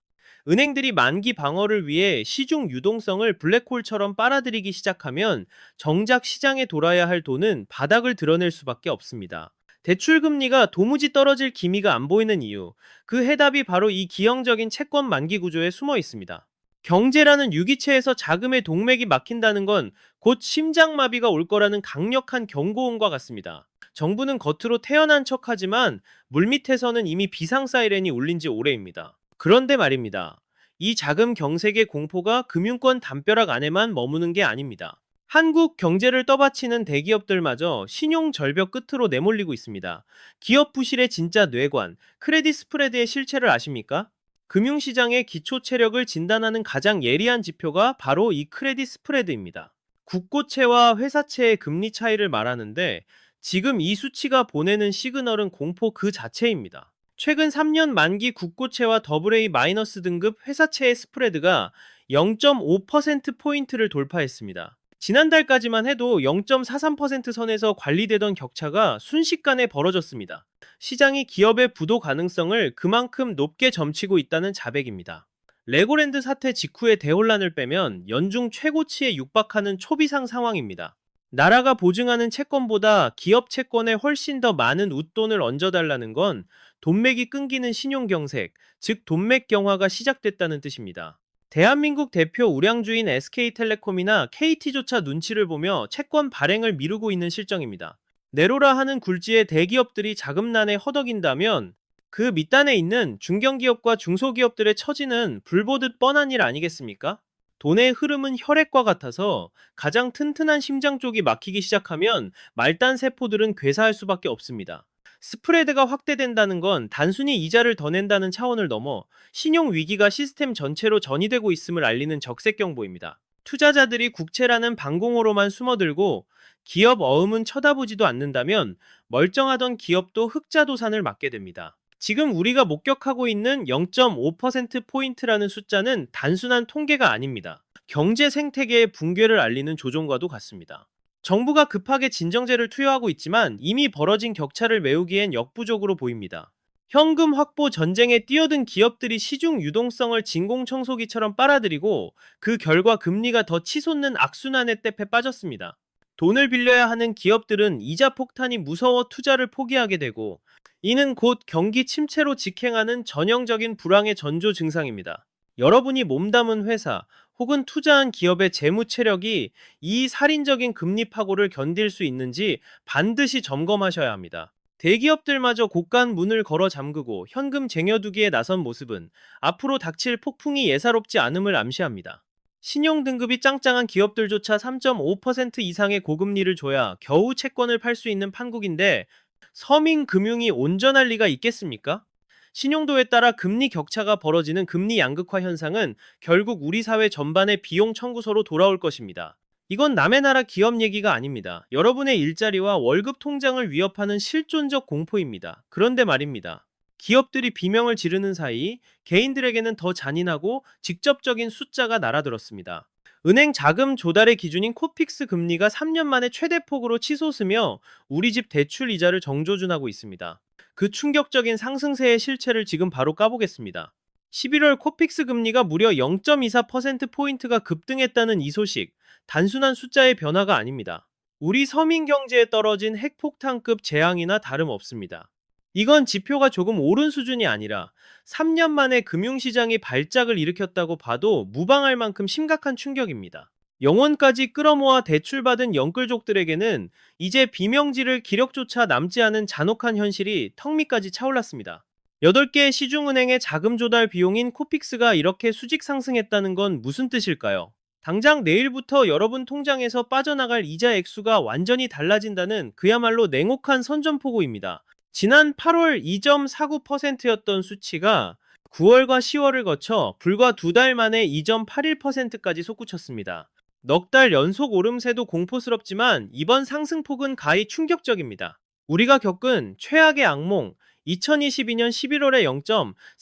은행들이 만기 방어를 위해 시중 유동성을 블랙홀처럼 빨아들이기 시작하면 정작 시장에 돌아야 할 돈은 바닥을 드러낼 수밖에 없습니다. 대출금리가 도무지 떨어질 기미가 안 보이는 이유, 그 해답이 바로 이 기형적인 채권 만기 구조에 숨어 있습니다. 경제라는 유기체에서 자금의 동맥이 막힌다는 건 곧 심장마비가 올 거라는 강력한 경고음과 같습니다. 정부는 겉으로 태연한 척하지만 물밑에서는 이미 비상 사이렌이 울린 지 오래입니다. 그런데 말입니다. 이 자금 경색의 공포가 금융권 담벼락 안에만 머무는 게 아닙니다. 한국 경제를 떠받치는 대기업들마저 신용 절벽 끝으로 내몰리고 있습니다. 기업 부실의 진짜 뇌관, 크레딧 스프레드의 실체를 아십니까? 금융시장의 기초 체력을 진단하는 가장 예리한 지표가 바로 이 크레딧 스프레드입니다. 국고채와 회사채의 금리 차이를 말하는데 지금 이 수치가 보내는 시그널은 공포 그 자체입니다. 최근 3년 만기 국고채와 AA- 등급 회사채의 스프레드가 0.5%포인트를 돌파했습니다. 지난달까지만 해도 0.43% 선에서 관리되던 격차가 순식간에 벌어졌습니다. 시장이 기업의 부도 가능성을 그만큼 높게 점치고 있다는 자백입니다. 레고랜드 사태 직후의 대혼란을 빼면 연중 최고치에 육박하는 초비상 상황입니다. 나라가 보증하는 채권보다 기업 채권에 훨씬 더 많은 웃돈을 얹어달라는 건 돈맥이 끊기는 신용경색, 즉 돈맥경화가 시작됐다는 뜻입니다. 대한민국 대표 우량주인 SK텔레콤이나 KT조차 눈치를 보며 채권 발행을 미루고 있는 실정입니다. 내로라 하는 굴지의 대기업들이 자금난에 허덕인다면 그 밑단에 있는 중견기업과 중소기업들의 처지는 불보듯 뻔한 일 아니겠습니까? 돈의 흐름은 혈액과 같아서 가장 튼튼한 심장 쪽이 막히기 시작하면 말단 세포들은 괴사할 수밖에 없습니다. 스프레드가 확대된다는 건 단순히 이자를 더 낸다는 차원을 넘어 신용 위기가 시스템 전체로 전이되고 있음을 알리는 적색 경보입니다. 투자자들이 국채라는 방공호로만 숨어들고 기업 어음은 쳐다보지도 않는다면 멀쩡하던 기업도 흑자도산을 맞게 됩니다. 지금 우리가 목격하고 있는 0.5%포인트라는 숫자는 단순한 통계가 아닙니다. 경제 생태계의 붕괴를 알리는 조종과도 같습니다. 정부가 급하게 진정제를 투여하고 있지만 이미 벌어진 격차를 메우기엔 역부족으로 보입니다. 현금 확보 전쟁에 뛰어든 기업들이 시중 유동성을 진공청소기처럼 빨아들이고 그 결과 금리가 더 치솟는 악순환의 늪에 빠졌습니다. 돈을 빌려야 하는 기업들은 이자 폭탄이 무서워 투자를 포기하게 되고 이는 곧 경기 침체로 직행하는 전형적인 불황의 전조 증상입니다. 여러분이 몸담은 회사 혹은 투자한 기업의 재무 체력이 이 살인적인 금리 파고를 견딜 수 있는지 반드시 점검하셔야 합니다. 대기업들마저 고간 문을 걸어 잠그고 현금 쟁여두기에 나선 모습은 앞으로 닥칠 폭풍이 예사롭지 않음을 암시합니다. 신용등급이 짱짱한 기업들조차 3.5% 이상의 고금리를 줘야 겨우 채권을 팔 수 있는 판국인데 서민금융이 온전할 리가 있겠습니까? 신용도에 따라 금리 격차가 벌어지는 금리 양극화 현상은 결국 우리 사회 전반의 비용 청구서로 돌아올 것입니다. 이건 남의 나라 기업 얘기가 아닙니다. 여러분의 일자리와 월급 통장을 위협하는 실존적 공포입니다. 그런데 말입니다. 기업들이 비명을 지르는 사이 개인들에게는 더 잔인하고 직접적인 숫자가 날아들었습니다. 은행 자금 조달의 기준인 코픽스 금리가 3년 만에 최대폭으로 치솟으며 우리 집 대출 이자를 정조준하고 있습니다. 그 충격적인 상승세의 실체를 지금 바로 까보겠습니다. 11월 코픽스 금리가 무려 0.24%포인트가 급등했다는 이 소식, 단순한 숫자의 변화가 아닙니다. 우리 서민 경제에 떨어진 핵폭탄급 재앙이나 다름없습니다. 이건 지표가 조금 오른 수준이 아니라 3년 만에 금융시장이 발작을 일으켰다고 봐도 무방할 만큼 심각한 충격입니다. 영원까지 끌어모아 대출받은 영끌족들에게는 이제 비명지를 기력조차 남지 않은 잔혹한 현실이 턱 밑까지 차올랐습니다. 8개의 시중은행의 자금 조달 비용인 코픽스가 이렇게 수직 상승했다는 건 무슨 뜻일까요? 당장 내일부터 여러분 통장에서 빠져나갈 이자 액수가 완전히 달라진다는 그야말로 냉혹한 선전포고입니다. 지난 8월 2.49%였던 수치가 9월과 10월을 거쳐 불과 2달 만에 2.81%까지 솟구쳤습니다. 넉 달 연속 오름세도 공포스럽지만 이번 상승폭은 가히 충격적입니다. 우리가 겪은 최악의 악몽, 2022년 11월의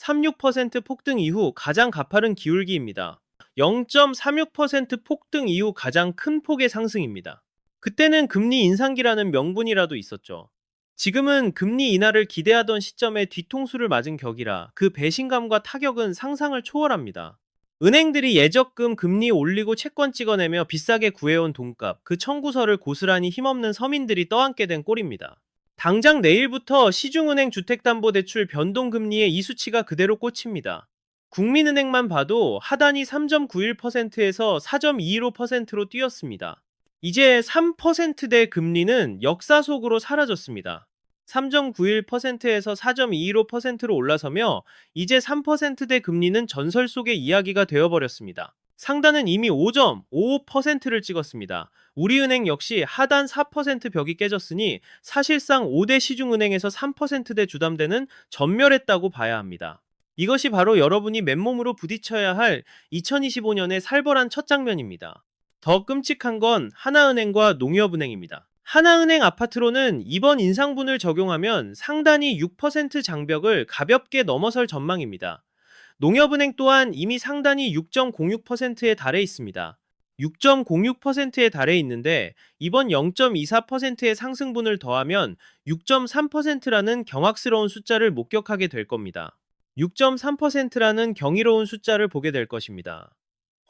0.36% 폭등 이후 가장 가파른 기울기입니다. 0.36% 폭등 이후 가장 큰 폭의 상승입니다. 그때는 금리 인상기라는 명분이라도 있었죠. 지금은 금리 인하를 기대하던 시점에 뒤통수를 맞은 격이라 그 배신감과 타격은 상상을 초월합니다. 은행들이 예적금 금리 올리고 채권 찍어내며 비싸게 구해온 돈값, 그 청구서를 고스란히 힘없는 서민들이 떠안게 된 꼴입니다. 당장 내일부터 시중은행 주택담보대출 변동금리의 이 수치가 그대로 꽂힙니다. 국민은행만 봐도 하단이 3.91%에서 4.215%로 뛰었습니다. 이제 3%대 금리는 역사 속으로 사라졌습니다. 3.91%에서 4.215%로 올라서며 이제 3%대 금리는 전설 속의 이야기가 되어버렸습니다. 상단은 이미 5.55%를 찍었습니다. 우리은행 역시 하단 4% 벽이 깨졌으니 사실상 5대 시중은행에서 3%대 주담대는 전멸했다고 봐야 합니다. 이것이 바로 여러분이 맨몸으로 부딪혀야 할 2025년의 살벌한 첫 장면입니다. 더 끔찍한 건 하나은행과 농협은행입니다. 하나은행 아파트로는 이번 인상분을 적용하면 상단이 6% 장벽을 가볍게 넘어설 전망입니다. 농협은행 또한 이미 상단이 6.06%에 달해 있습니다. 6.06%에 달해 있는데 이번 0.24%의 상승분을 더하면 6.3%라는 경악스러운 숫자를 목격하게 될 겁니다. 6.3%라는 경이로운 숫자를 보게 될 것입니다.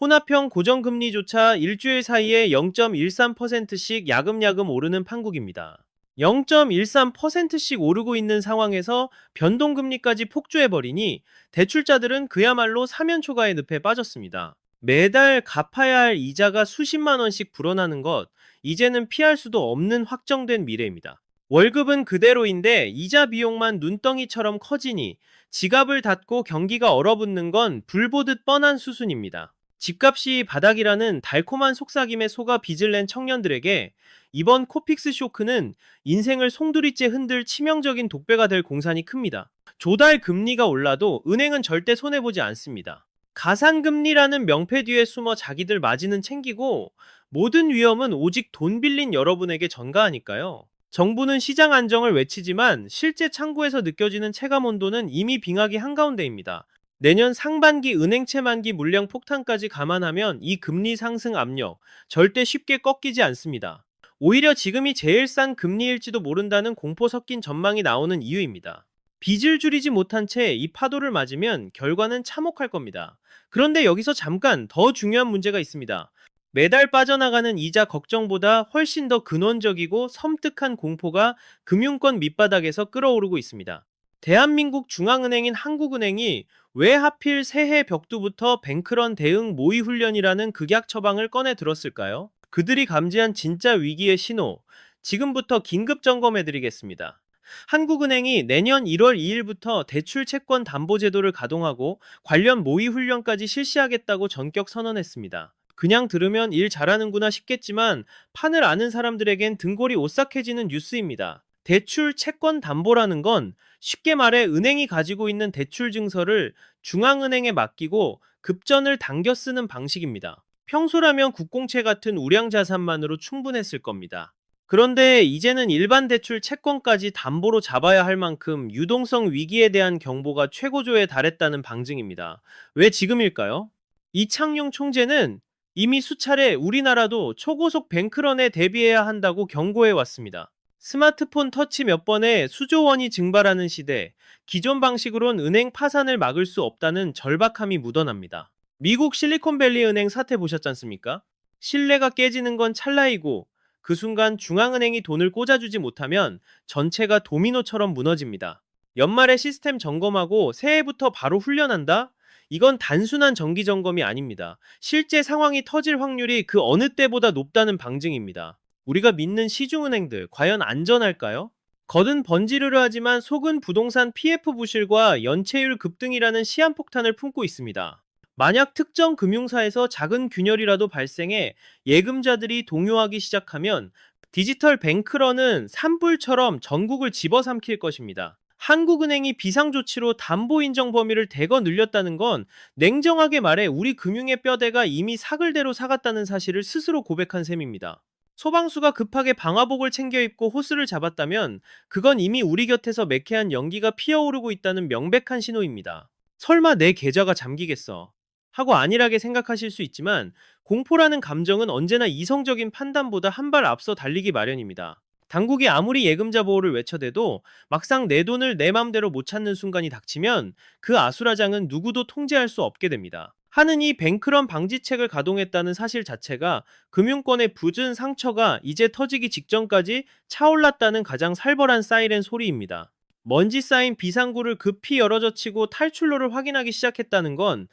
혼합형 고정금리조차 일주일 사이에 0.13%씩 야금야금 오르는 판국입니다. 0.13%씩 오르고 있는 상황에서 변동금리까지 폭주해버리니 대출자들은 그야말로 사면초가의 늪에 빠졌습니다. 매달 갚아야 할 이자가 수십만 원씩 불어나는 것, 이제는 피할 수도 없는 확정된 미래입니다. 월급은 그대로인데 이자 비용만 눈덩이처럼 커지니 지갑을 닫고 경기가 얼어붙는 건 불보듯 뻔한 수순입니다. 집값이 바닥이라는 달콤한 속삭임에 속아 빚을 낸 청년들에게 이번 코픽스 쇼크는 인생을 송두리째 흔들 치명적인 독배가 될 공산이 큽니다. 조달 금리가 올라도 은행은 절대 손해보지 않습니다. 가산금리라는 명패 뒤에 숨어 자기들 마진은 챙기고 모든 위험은 오직 돈 빌린 여러분에게 전가하니까요. 정부는 시장 안정을 외치지만 실제 창구에서 느껴지는 체감 온도는 이미 빙하기 한가운데입니다. 내년 상반기 은행채 만기 물량 폭탄까지 감안하면 이 금리 상승 압력 절대 쉽게 꺾이지 않습니다. 오히려 지금이 제일 싼 금리일지도 모른다는 공포 섞인 전망이 나오는 이유입니다. 빚을 줄이지 못한 채 이 파도를 맞으면 결과는 참혹할 겁니다. 그런데 여기서 잠깐 더 중요한 문제가 있습니다. 매달 빠져나가는 이자 걱정보다 훨씬 더 근원적이고 섬뜩한 공포가 금융권 밑바닥에서 끓어오르고 있습니다. 대한민국 중앙은행인 한국은행이 왜 하필 새해 벽두부터 뱅크런 대응 모의 훈련이라는 극약 처방을 꺼내 들었을까요? 그들이 감지한 진짜 위기의 신호, 지금부터 긴급 점검해드리겠습니다. 한국은행이 내년 1월 2일부터 대출 채권 담보 제도를 가동하고 관련 모의 훈련까지 실시하겠다고 전격 선언했습니다. 그냥 들으면 일 잘하는구나 싶겠지만 판을 아는 사람들에겐 등골이 오싹해지는 뉴스입니다. 대출 채권 담보라는 건 쉽게 말해 은행이 가지고 있는 대출 증서를 중앙은행에 맡기고 급전을 당겨 쓰는 방식입니다. 평소라면 국공채 같은 우량 자산만으로 충분했을 겁니다. 그런데 이제는 일반 대출 채권까지 담보로 잡아야 할 만큼 유동성 위기에 대한 경보가 최고조에 달했다는 방증입니다. 왜 지금일까요? 이창용 총재는 이미 수차례 우리나라도 초고속 뱅크런에 대비해야 한다고 경고해 왔습니다. 스마트폰 터치 몇 번에 수조 원이 증발하는 시대, 기존 방식으론 은행 파산을 막을 수 없다는 절박함이 묻어납니다. 미국 실리콘밸리 은행 사태 보셨지 않습니까? 신뢰가 깨지는 건 찰나이고 그 순간 중앙은행이 돈을 꽂아주지 못하면 전체가 도미노처럼 무너집니다. 연말에 시스템 점검하고 새해부터 바로 훈련한다? 이건 단순한 정기 점검이 아닙니다. 실제 상황이 터질 확률이 그 어느 때보다 높다는 방증입니다. 우리가 믿는 시중은행들 과연 안전할까요? 겉은 번지르르 하지만 속은 부동산 PF 부실과 연체율 급등이라는 시한폭탄을 품고 있습니다. 만약 특정 금융사에서 작은 균열이라도 발생해 예금자들이 동요하기 시작하면 디지털 뱅크런은 산불처럼 전국을 집어삼킬 것입니다. 한국은행이 비상조치로 담보 인정 범위를 대거 늘렸다는 건 냉정하게 말해 우리 금융의 뼈대가 이미 사글대로 사갔다는 사실을 스스로 고백한 셈입니다. 소방수가 급하게 방화복을 챙겨 입고 호스를 잡았다면 그건 이미 우리 곁에서 매캐한 연기가 피어오르고 있다는 명백한 신호입니다. 설마 내 계좌가 잠기겠어 하고 안일하게 생각하실 수 있지만 공포라는 감정은 언제나 이성적인 판단보다 한 발 앞서 달리기 마련입니다. 당국이 아무리 예금자 보호를 외쳐대도 막상 내 돈을 내 맘대로 못 찾는 순간이 닥치면 그 아수라장은 누구도 통제할 수 없게 됩니다. 하느니 뱅크런 방지책을 가동했다는 사실 자체가 금융권의 붓은 상처가 이제 터지기 직전까지 차올랐다는 가장 살벌한 사이렌 소리입니다. 먼지 쌓인 비상구를 급히 열어젖히고 탈출로를 확인하기 시작했다는 건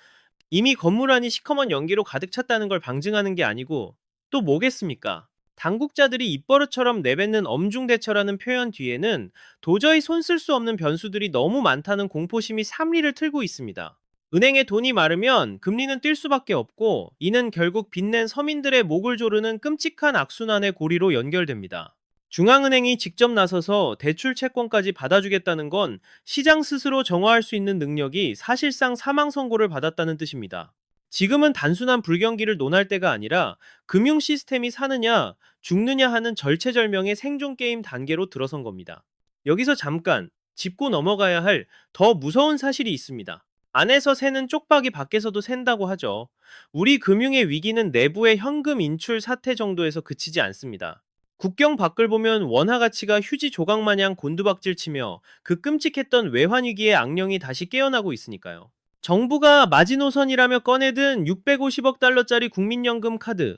이미 건물 안이 시커먼 연기로 가득 찼다는 걸 방증하는 게 아니고 또 뭐겠습니까? 당국자들이 입버릇처럼 내뱉는 엄중대처라는 표현 뒤에는 도저히 손 쓸 수 없는 변수들이 너무 많다는 공포심이 삼리를 틀고 있습니다. 은행에 돈이 마르면 금리는 뛸 수밖에 없고 이는 결국 빚낸 서민들의 목을 조르는 끔찍한 악순환의 고리로 연결됩니다. 중앙은행이 직접 나서서 대출 채권까지 받아주겠다는 건 시장 스스로 정화할 수 있는 능력이 사실상 사망 선고를 받았다는 뜻입니다. 지금은 단순한 불경기를 논할 때가 아니라 금융 시스템이 사느냐 죽느냐 하는 절체절명의 생존 게임 단계로 들어선 겁니다. 여기서 잠깐 짚고 넘어가야 할 더 무서운 사실이 있습니다. 안에서 새는 쪽박이 밖에서도 샌다고 하죠. 우리 금융의 위기는 내부의 현금 인출 사태 정도에서 그치지 않습니다. 국경 밖을 보면 원화 가치가 휴지 조각 마냥 곤두박질 치며 그 끔찍했던 외환 위기의 악령이 다시 깨어나고 있으니까요. 정부가 마지노선이라며 꺼내든 650억 달러짜리 국민연금 카드.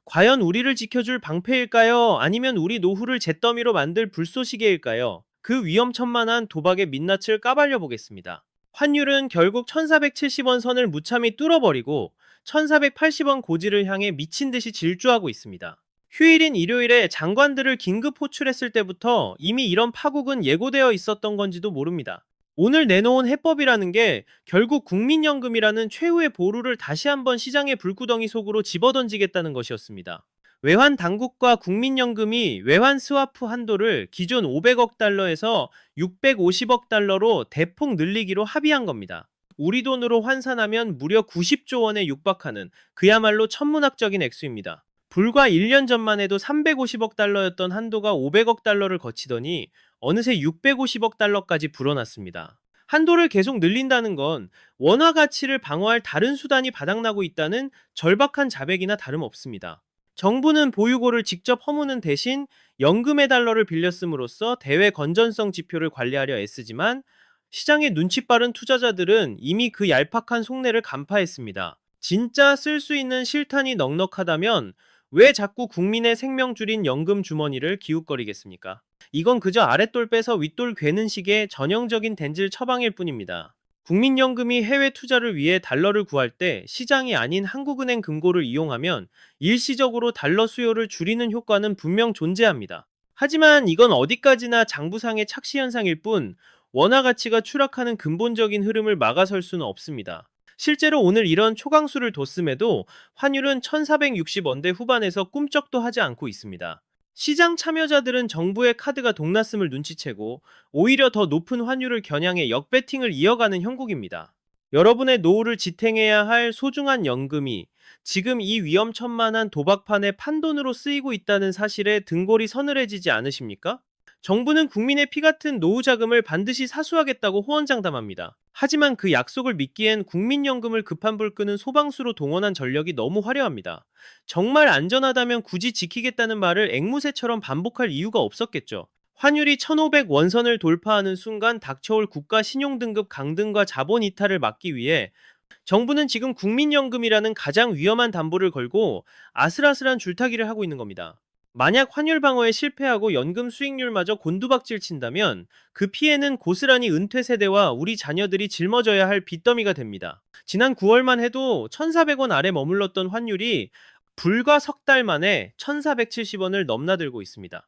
과연 우리를 지켜줄 방패일까요? 아니면 우리 노후를 잿더미로 만들 불쏘시개일까요? 그 위험천만한 도박의 민낯을 까발려 보겠습니다. 환율은 결국 1470원 선을 무참히 뚫어버리고 1480원 고지를 향해 미친 듯이 질주하고 있습니다. 휴일인 일요일에 장관들을 긴급 호출했을 때부터 이미 이런 파국은 예고되어 있었던 건지도 모릅니다. 오늘 내놓은 해법이라는 게 결국 국민연금이라는 최후의 보루를 다시 한번 시장의 불구덩이 속으로 집어던지겠다는 것이었습니다. 외환 당국과 국민연금이 외환 스와프 한도를 기존 500억 달러에서 650억 달러로 대폭 늘리기로 합의한 겁니다. 우리 돈으로 환산하면 무려 90조 원에 육박하는 그야말로 천문학적인 액수입니다. 불과 1년 전만 해도 350억 달러였던 한도가 500억 달러를 거치더니 어느새 650억 달러까지 불어났습니다. 한도를 계속 늘린다는 건 원화 가치를 방어할 다른 수단이 바닥나고 있다는 절박한 자백이나 다름없습니다. 정부는 보유고를 직접 허무는 대신 연금의 달러를 빌렸음으로써 대외 건전성 지표를 관리하려 애쓰지만 시장의 눈치 빠른 투자자들은 이미 그 얄팍한 속내를 간파했습니다. 진짜 쓸 수 있는 실탄이 넉넉하다면 왜 자꾸 국민의 생명줄인 연금 주머니를 기웃거리겠습니까? 이건 그저 아랫돌 빼서 윗돌 괴는 식의 전형적인 덴질 처방일 뿐입니다. 국민연금이 해외 투자를 위해 달러를 구할 때 시장이 아닌 한국은행 금고를 이용하면 일시적으로 달러 수요를 줄이는 효과는 분명 존재합니다. 하지만 이건 어디까지나 장부상의 착시 현상일 뿐 원화 가치가 추락하는 근본적인 흐름을 막아설 수는 없습니다. 실제로 오늘 이런 초강수를 뒀음에도 환율은 1460원대 후반에서 꿈쩍도 하지 않고 있습니다. 시장 참여자들은 정부의 카드가 동났음을 눈치채고 오히려 더 높은 환율을 겨냥해 역배팅을 이어가는 형국입니다. 여러분의 노후를 지탱해야 할 소중한 연금이 지금 이 위험천만한 도박판의 판돈으로 쓰이고 있다는 사실에 등골이 서늘해지지 않으십니까? 정부는 국민의 피 같은 노후 자금을 반드시 사수하겠다고 호언장담합니다. 하지만 그 약속을 믿기엔 국민연금을 급한 불 끄는 소방수로 동원한 전력이 너무 화려합니다. 정말 안전하다면 굳이 지키겠다는 말을 앵무새처럼 반복할 이유가 없었겠죠. 환율이 1500 원선을 돌파하는 순간 닥쳐올 국가 신용등급 강등과 자본 이탈을 막기 위해 정부는 지금 국민연금이라는 가장 위험한 담보를 걸고 아슬아슬한 줄타기를 하고 있는 겁니다. 만약 환율 방어에 실패하고 연금 수익률마저 곤두박질 친다면 그 피해는 고스란히 은퇴 세대와 우리 자녀들이 짊어져야 할 빚더미가 됩니다. 지난 9월만 해도 1,400원 아래 머물렀던 환율이 불과 석 달 만에 1,470원을 넘나들고 있습니다.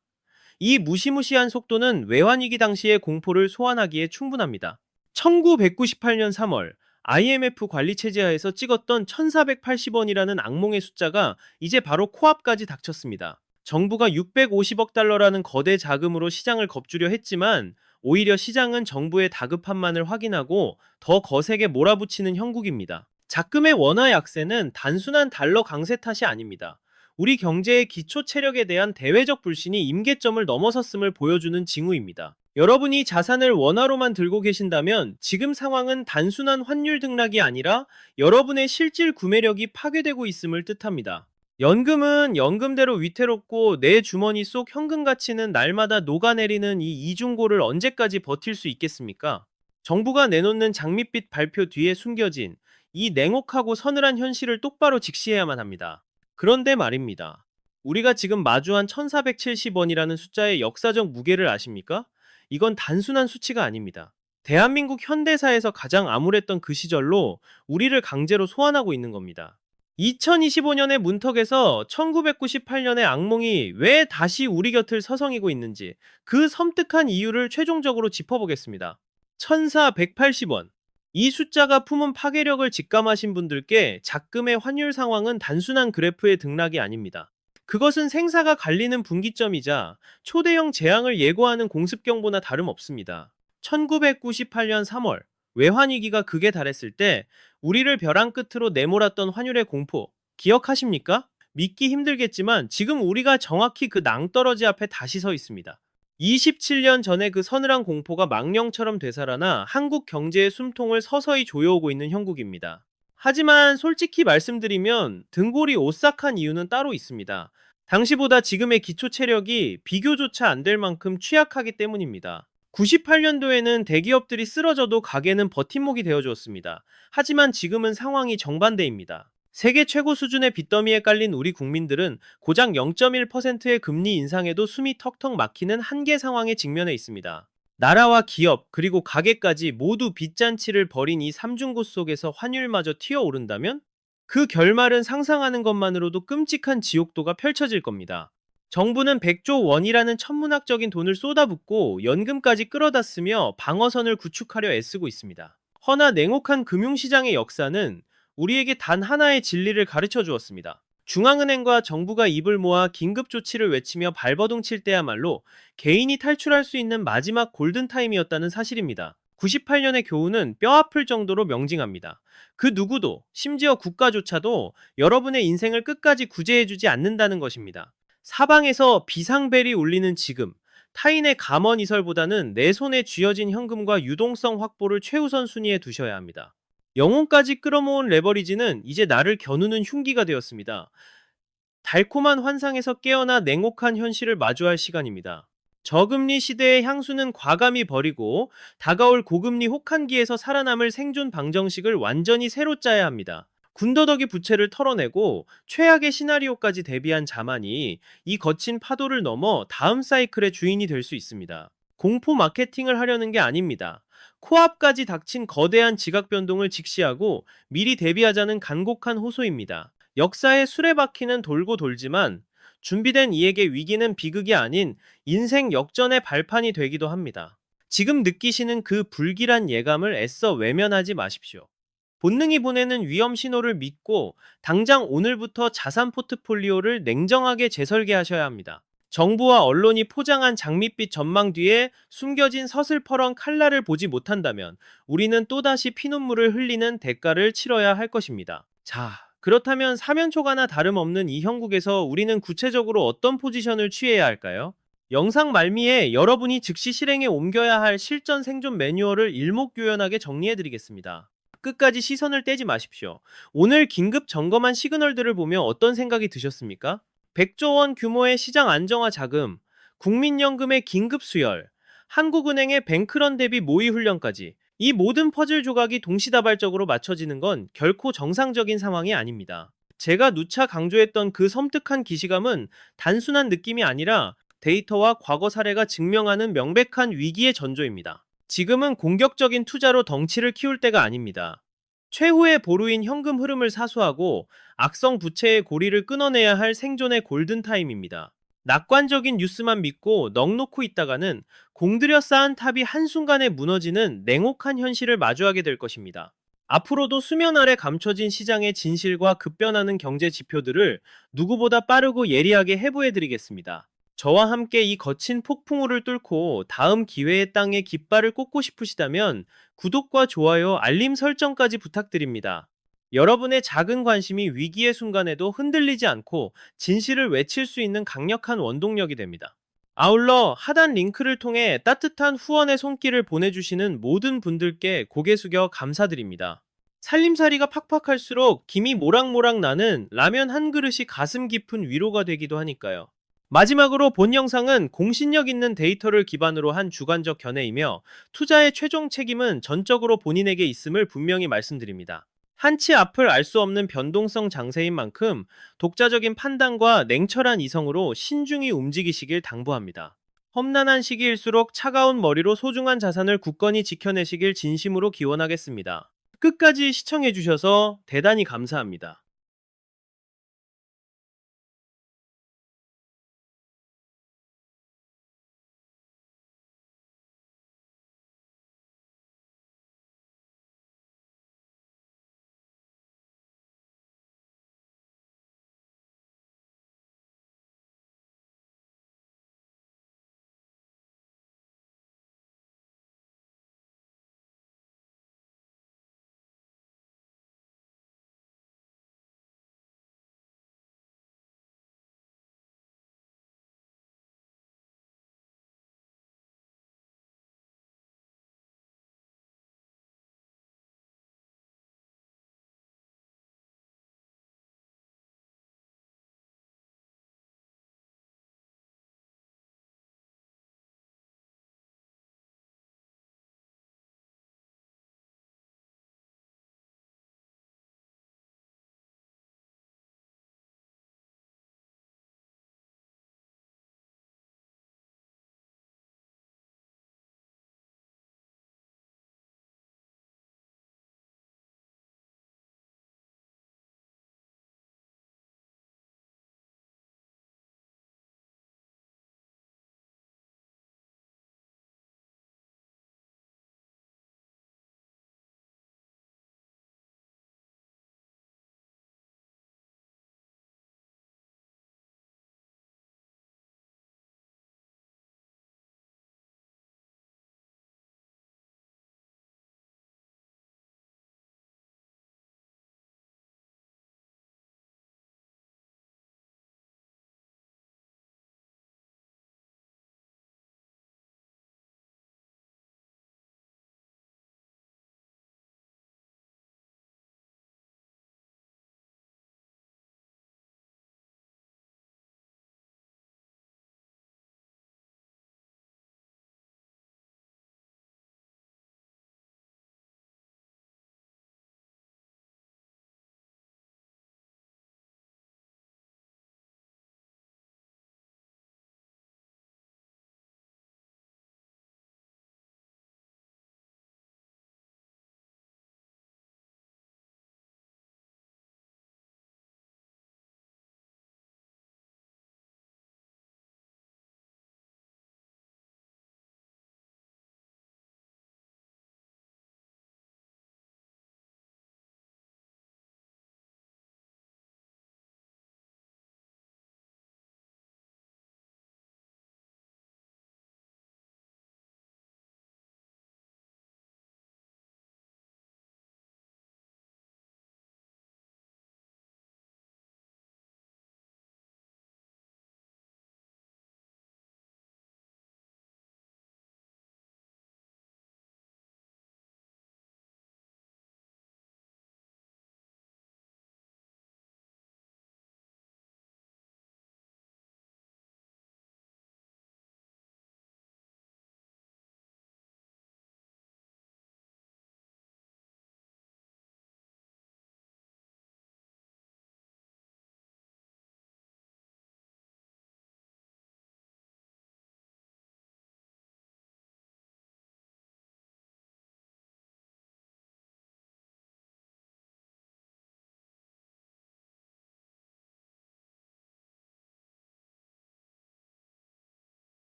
이 무시무시한 속도는 외환위기 당시의 공포를 소환하기에 충분합니다. 1998년 3월 IMF 관리체제 하에서 찍었던 1,480원이라는 악몽의 숫자가 이제 바로 코앞까지 닥쳤습니다. 정부가 650억 달러라는 거대 자금으로 시장을 겁주려 했지만 오히려 시장은 정부의 다급함만을 확인하고 더 거세게 몰아붙이는 형국입니다. 작금의 원화 약세는 단순한 달러 강세 탓이 아닙니다. 우리 경제의 기초 체력에 대한 대외적 불신이 임계점을 넘어섰음을 보여주는 징후입니다. 여러분이 자산을 원화로만 들고 계신다면 지금 상황은 단순한 환율 등락이 아니라 여러분의 실질 구매력이 파괴되고 있음을 뜻합니다. 연금은 연금대로 위태롭고 내 주머니 속 현금 가치는 날마다 녹아내리는 이 이중고를 언제까지 버틸 수 있겠습니까? 정부가 내놓는 장밋빛 발표 뒤에 숨겨진 이 냉혹하고 서늘한 현실을 똑바로 직시해야만 합니다. 그런데 말입니다. 우리가 지금 마주한 1470원이라는 숫자의 역사적 무게를 아십니까? 이건 단순한 수치가 아닙니다. 대한민국 현대사에서 가장 암울했던 그 시절로 우리를 강제로 소환하고 있는 겁니다. 2025년의 문턱에서 1998년의 악몽이 왜 다시 우리 곁을 서성이고 있는지 그 섬뜩한 이유를 최종적으로 짚어보겠습니다. 1480원. 이 숫자가 품은 파괴력을 직감하신 분들께 작금의 환율 상황은 단순한 그래프의 등락이 아닙니다. 그것은 생사가 갈리는 분기점이자 초대형 재앙을 예고하는 공습경보나 다름없습니다. 1998년 3월 외환위기가 극에 달했을 때 우리를 벼랑 끝으로 내몰았던 환율의 공포 기억하십니까? 믿기 힘들겠지만 지금 우리가 정확히 그 낭떠러지 앞에 다시 서 있습니다. 27년 전에 그 서늘한 공포가 망령처럼 되살아나 한국 경제의 숨통을 서서히 조여오고 있는 형국입니다. 하지만 솔직히 말씀드리면 등골이 오싹한 이유는 따로 있습니다. 당시보다 지금의 기초 체력이 비교조차 안 될 만큼 취약하기 때문입니다. 98년도에는 대기업들이 쓰러져도 가게는 버팀목이 되어주었습니다. 하지만 지금은 상황이 정반대입니다. 세계 최고 수준의 빚더미에 깔린 우리 국민들은 고작 0.1%의 금리 인상에도 숨이 턱턱 막히는 한계 상황에 직면해 있습니다. 나라와 기업 그리고 가게까지 모두 빚잔치를 벌인 이 삼중고 속에서 환율마저 튀어오른다면 그 결말은 상상하는 것만으로도 끔찍한 지옥도가 펼쳐질 겁니다. 정부는 100조 원이라는 천문학적인 돈을 쏟아붓고 연금까지 끌어다 쓰며 방어선을 구축하려 애쓰고 있습니다. 허나 냉혹한 금융시장의 역사는 우리에게 단 하나의 진리를 가르쳐 주었습니다. 중앙은행과 정부가 입을 모아 긴급조치를 외치며 발버둥 칠 때야말로 개인이 탈출할 수 있는 마지막 골든타임이었다는 사실입니다. 98년의 교훈은 뼈아플 정도로 명징합니다. 그 누구도, 심지어 국가조차도 여러분의 인생을 끝까지 구제해주지 않는다는 것입니다. 사방에서 비상벨이 울리는 지금, 타인의 감언이설보다는 내 손에 쥐어진 현금과 유동성 확보를 최우선 순위에 두셔야 합니다. 영혼까지 끌어모은 레버리지는 이제 나를 겨누는 흉기가 되었습니다. 달콤한 환상에서 깨어나 냉혹한 현실을 마주할 시간입니다. 저금리 시대의 향수는 과감히 버리고 다가올 고금리 혹한기에서 살아남을 생존 방정식을 완전히 새로 짜야 합니다. 군더더기 부채를 털어내고 최악의 시나리오까지 대비한 자만이 이 거친 파도를 넘어 다음 사이클의 주인이 될 수 있습니다. 공포 마케팅을 하려는 게 아닙니다. 코앞까지 닥친 거대한 지각 변동을 직시하고 미리 대비하자는 간곡한 호소입니다. 역사의 수레바퀴는 돌고 돌지만 준비된 이에게 위기는 비극이 아닌 인생 역전의 발판이 되기도 합니다. 지금 느끼시는 그 불길한 예감을 애써 외면하지 마십시오. 본능이 보내는 위험 신호를 믿고 당장 오늘부터 자산 포트폴리오를 냉정하게 재설계하셔야 합니다. 정부와 언론이 포장한 장밋빛 전망 뒤에 숨겨진 서슬퍼런 칼날을 보지 못한다면 우리는 또다시 피눈물을 흘리는 대가를 치러야 할 것입니다. 자, 그렇다면 사면초가나 다름없는 이 형국에서 우리는 구체적으로 어떤 포지션을 취해야 할까요? 영상 말미에 여러분이 즉시 실행에 옮겨야 할 실전 생존 매뉴얼을 일목요연하게 정리해드리겠습니다. 끝까지 시선을 떼지 마십시오. 오늘 긴급 점검한 시그널들을 보며 어떤 생각이 드셨습니까? 100조 원 규모의 시장 안정화 자금, 국민연금의 긴급 수혈, 한국은행의 뱅크런 대비 모의 훈련까지 이 모든 퍼즐 조각이 동시다발적으로 맞춰지는 건 결코 정상적인 상황이 아닙니다. 제가 누차 강조했던 그 섬뜩한 기시감은 단순한 느낌이 아니라 데이터와 과거 사례가 증명하는 명백한 위기의 전조입니다. 지금은 공격적인 투자로 덩치를 키울 때가 아닙니다. 최후의 보루인 현금 흐름을 사수하고 악성 부채의 고리를 끊어내야 할 생존의 골든타임입니다. 낙관적인 뉴스만 믿고 넋놓고 있다가는 공들여 쌓은 탑이 한순간에 무너지는 냉혹한 현실을 마주하게 될 것입니다. 앞으로도 수면 아래 감춰진 시장의 진실과 급변하는 경제 지표들을 누구보다 빠르고 예리하게 해부해드리겠습니다. 저와 함께 이 거친 폭풍우를 뚫고 다음 기회의 땅에 깃발을 꽂고 싶으시다면 구독과 좋아요, 알림 설정까지 부탁드립니다. 여러분의 작은 관심이 위기의 순간에도 흔들리지 않고 진실을 외칠 수 있는 강력한 원동력이 됩니다. 아울러 하단 링크를 통해 따뜻한 후원의 손길을 보내주시는 모든 분들께 고개 숙여 감사드립니다. 살림살이가 팍팍할수록 김이 모락모락 나는 라면 한 그릇이 가슴 깊은 위로가 되기도 하니까요. 마지막으로 본 영상은 공신력 있는 데이터를 기반으로 한 주관적 견해이며 투자의 최종 책임은 전적으로 본인에게 있음을 분명히 말씀드립니다. 한치 앞을 알 수 없는 변동성 장세인 만큼 독자적인 판단과 냉철한 이성으로 신중히 움직이시길 당부합니다. 험난한 시기일수록 차가운 머리로 소중한 자산을 굳건히 지켜내시길 진심으로 기원하겠습니다. 끝까지 시청해주셔서 대단히 감사합니다.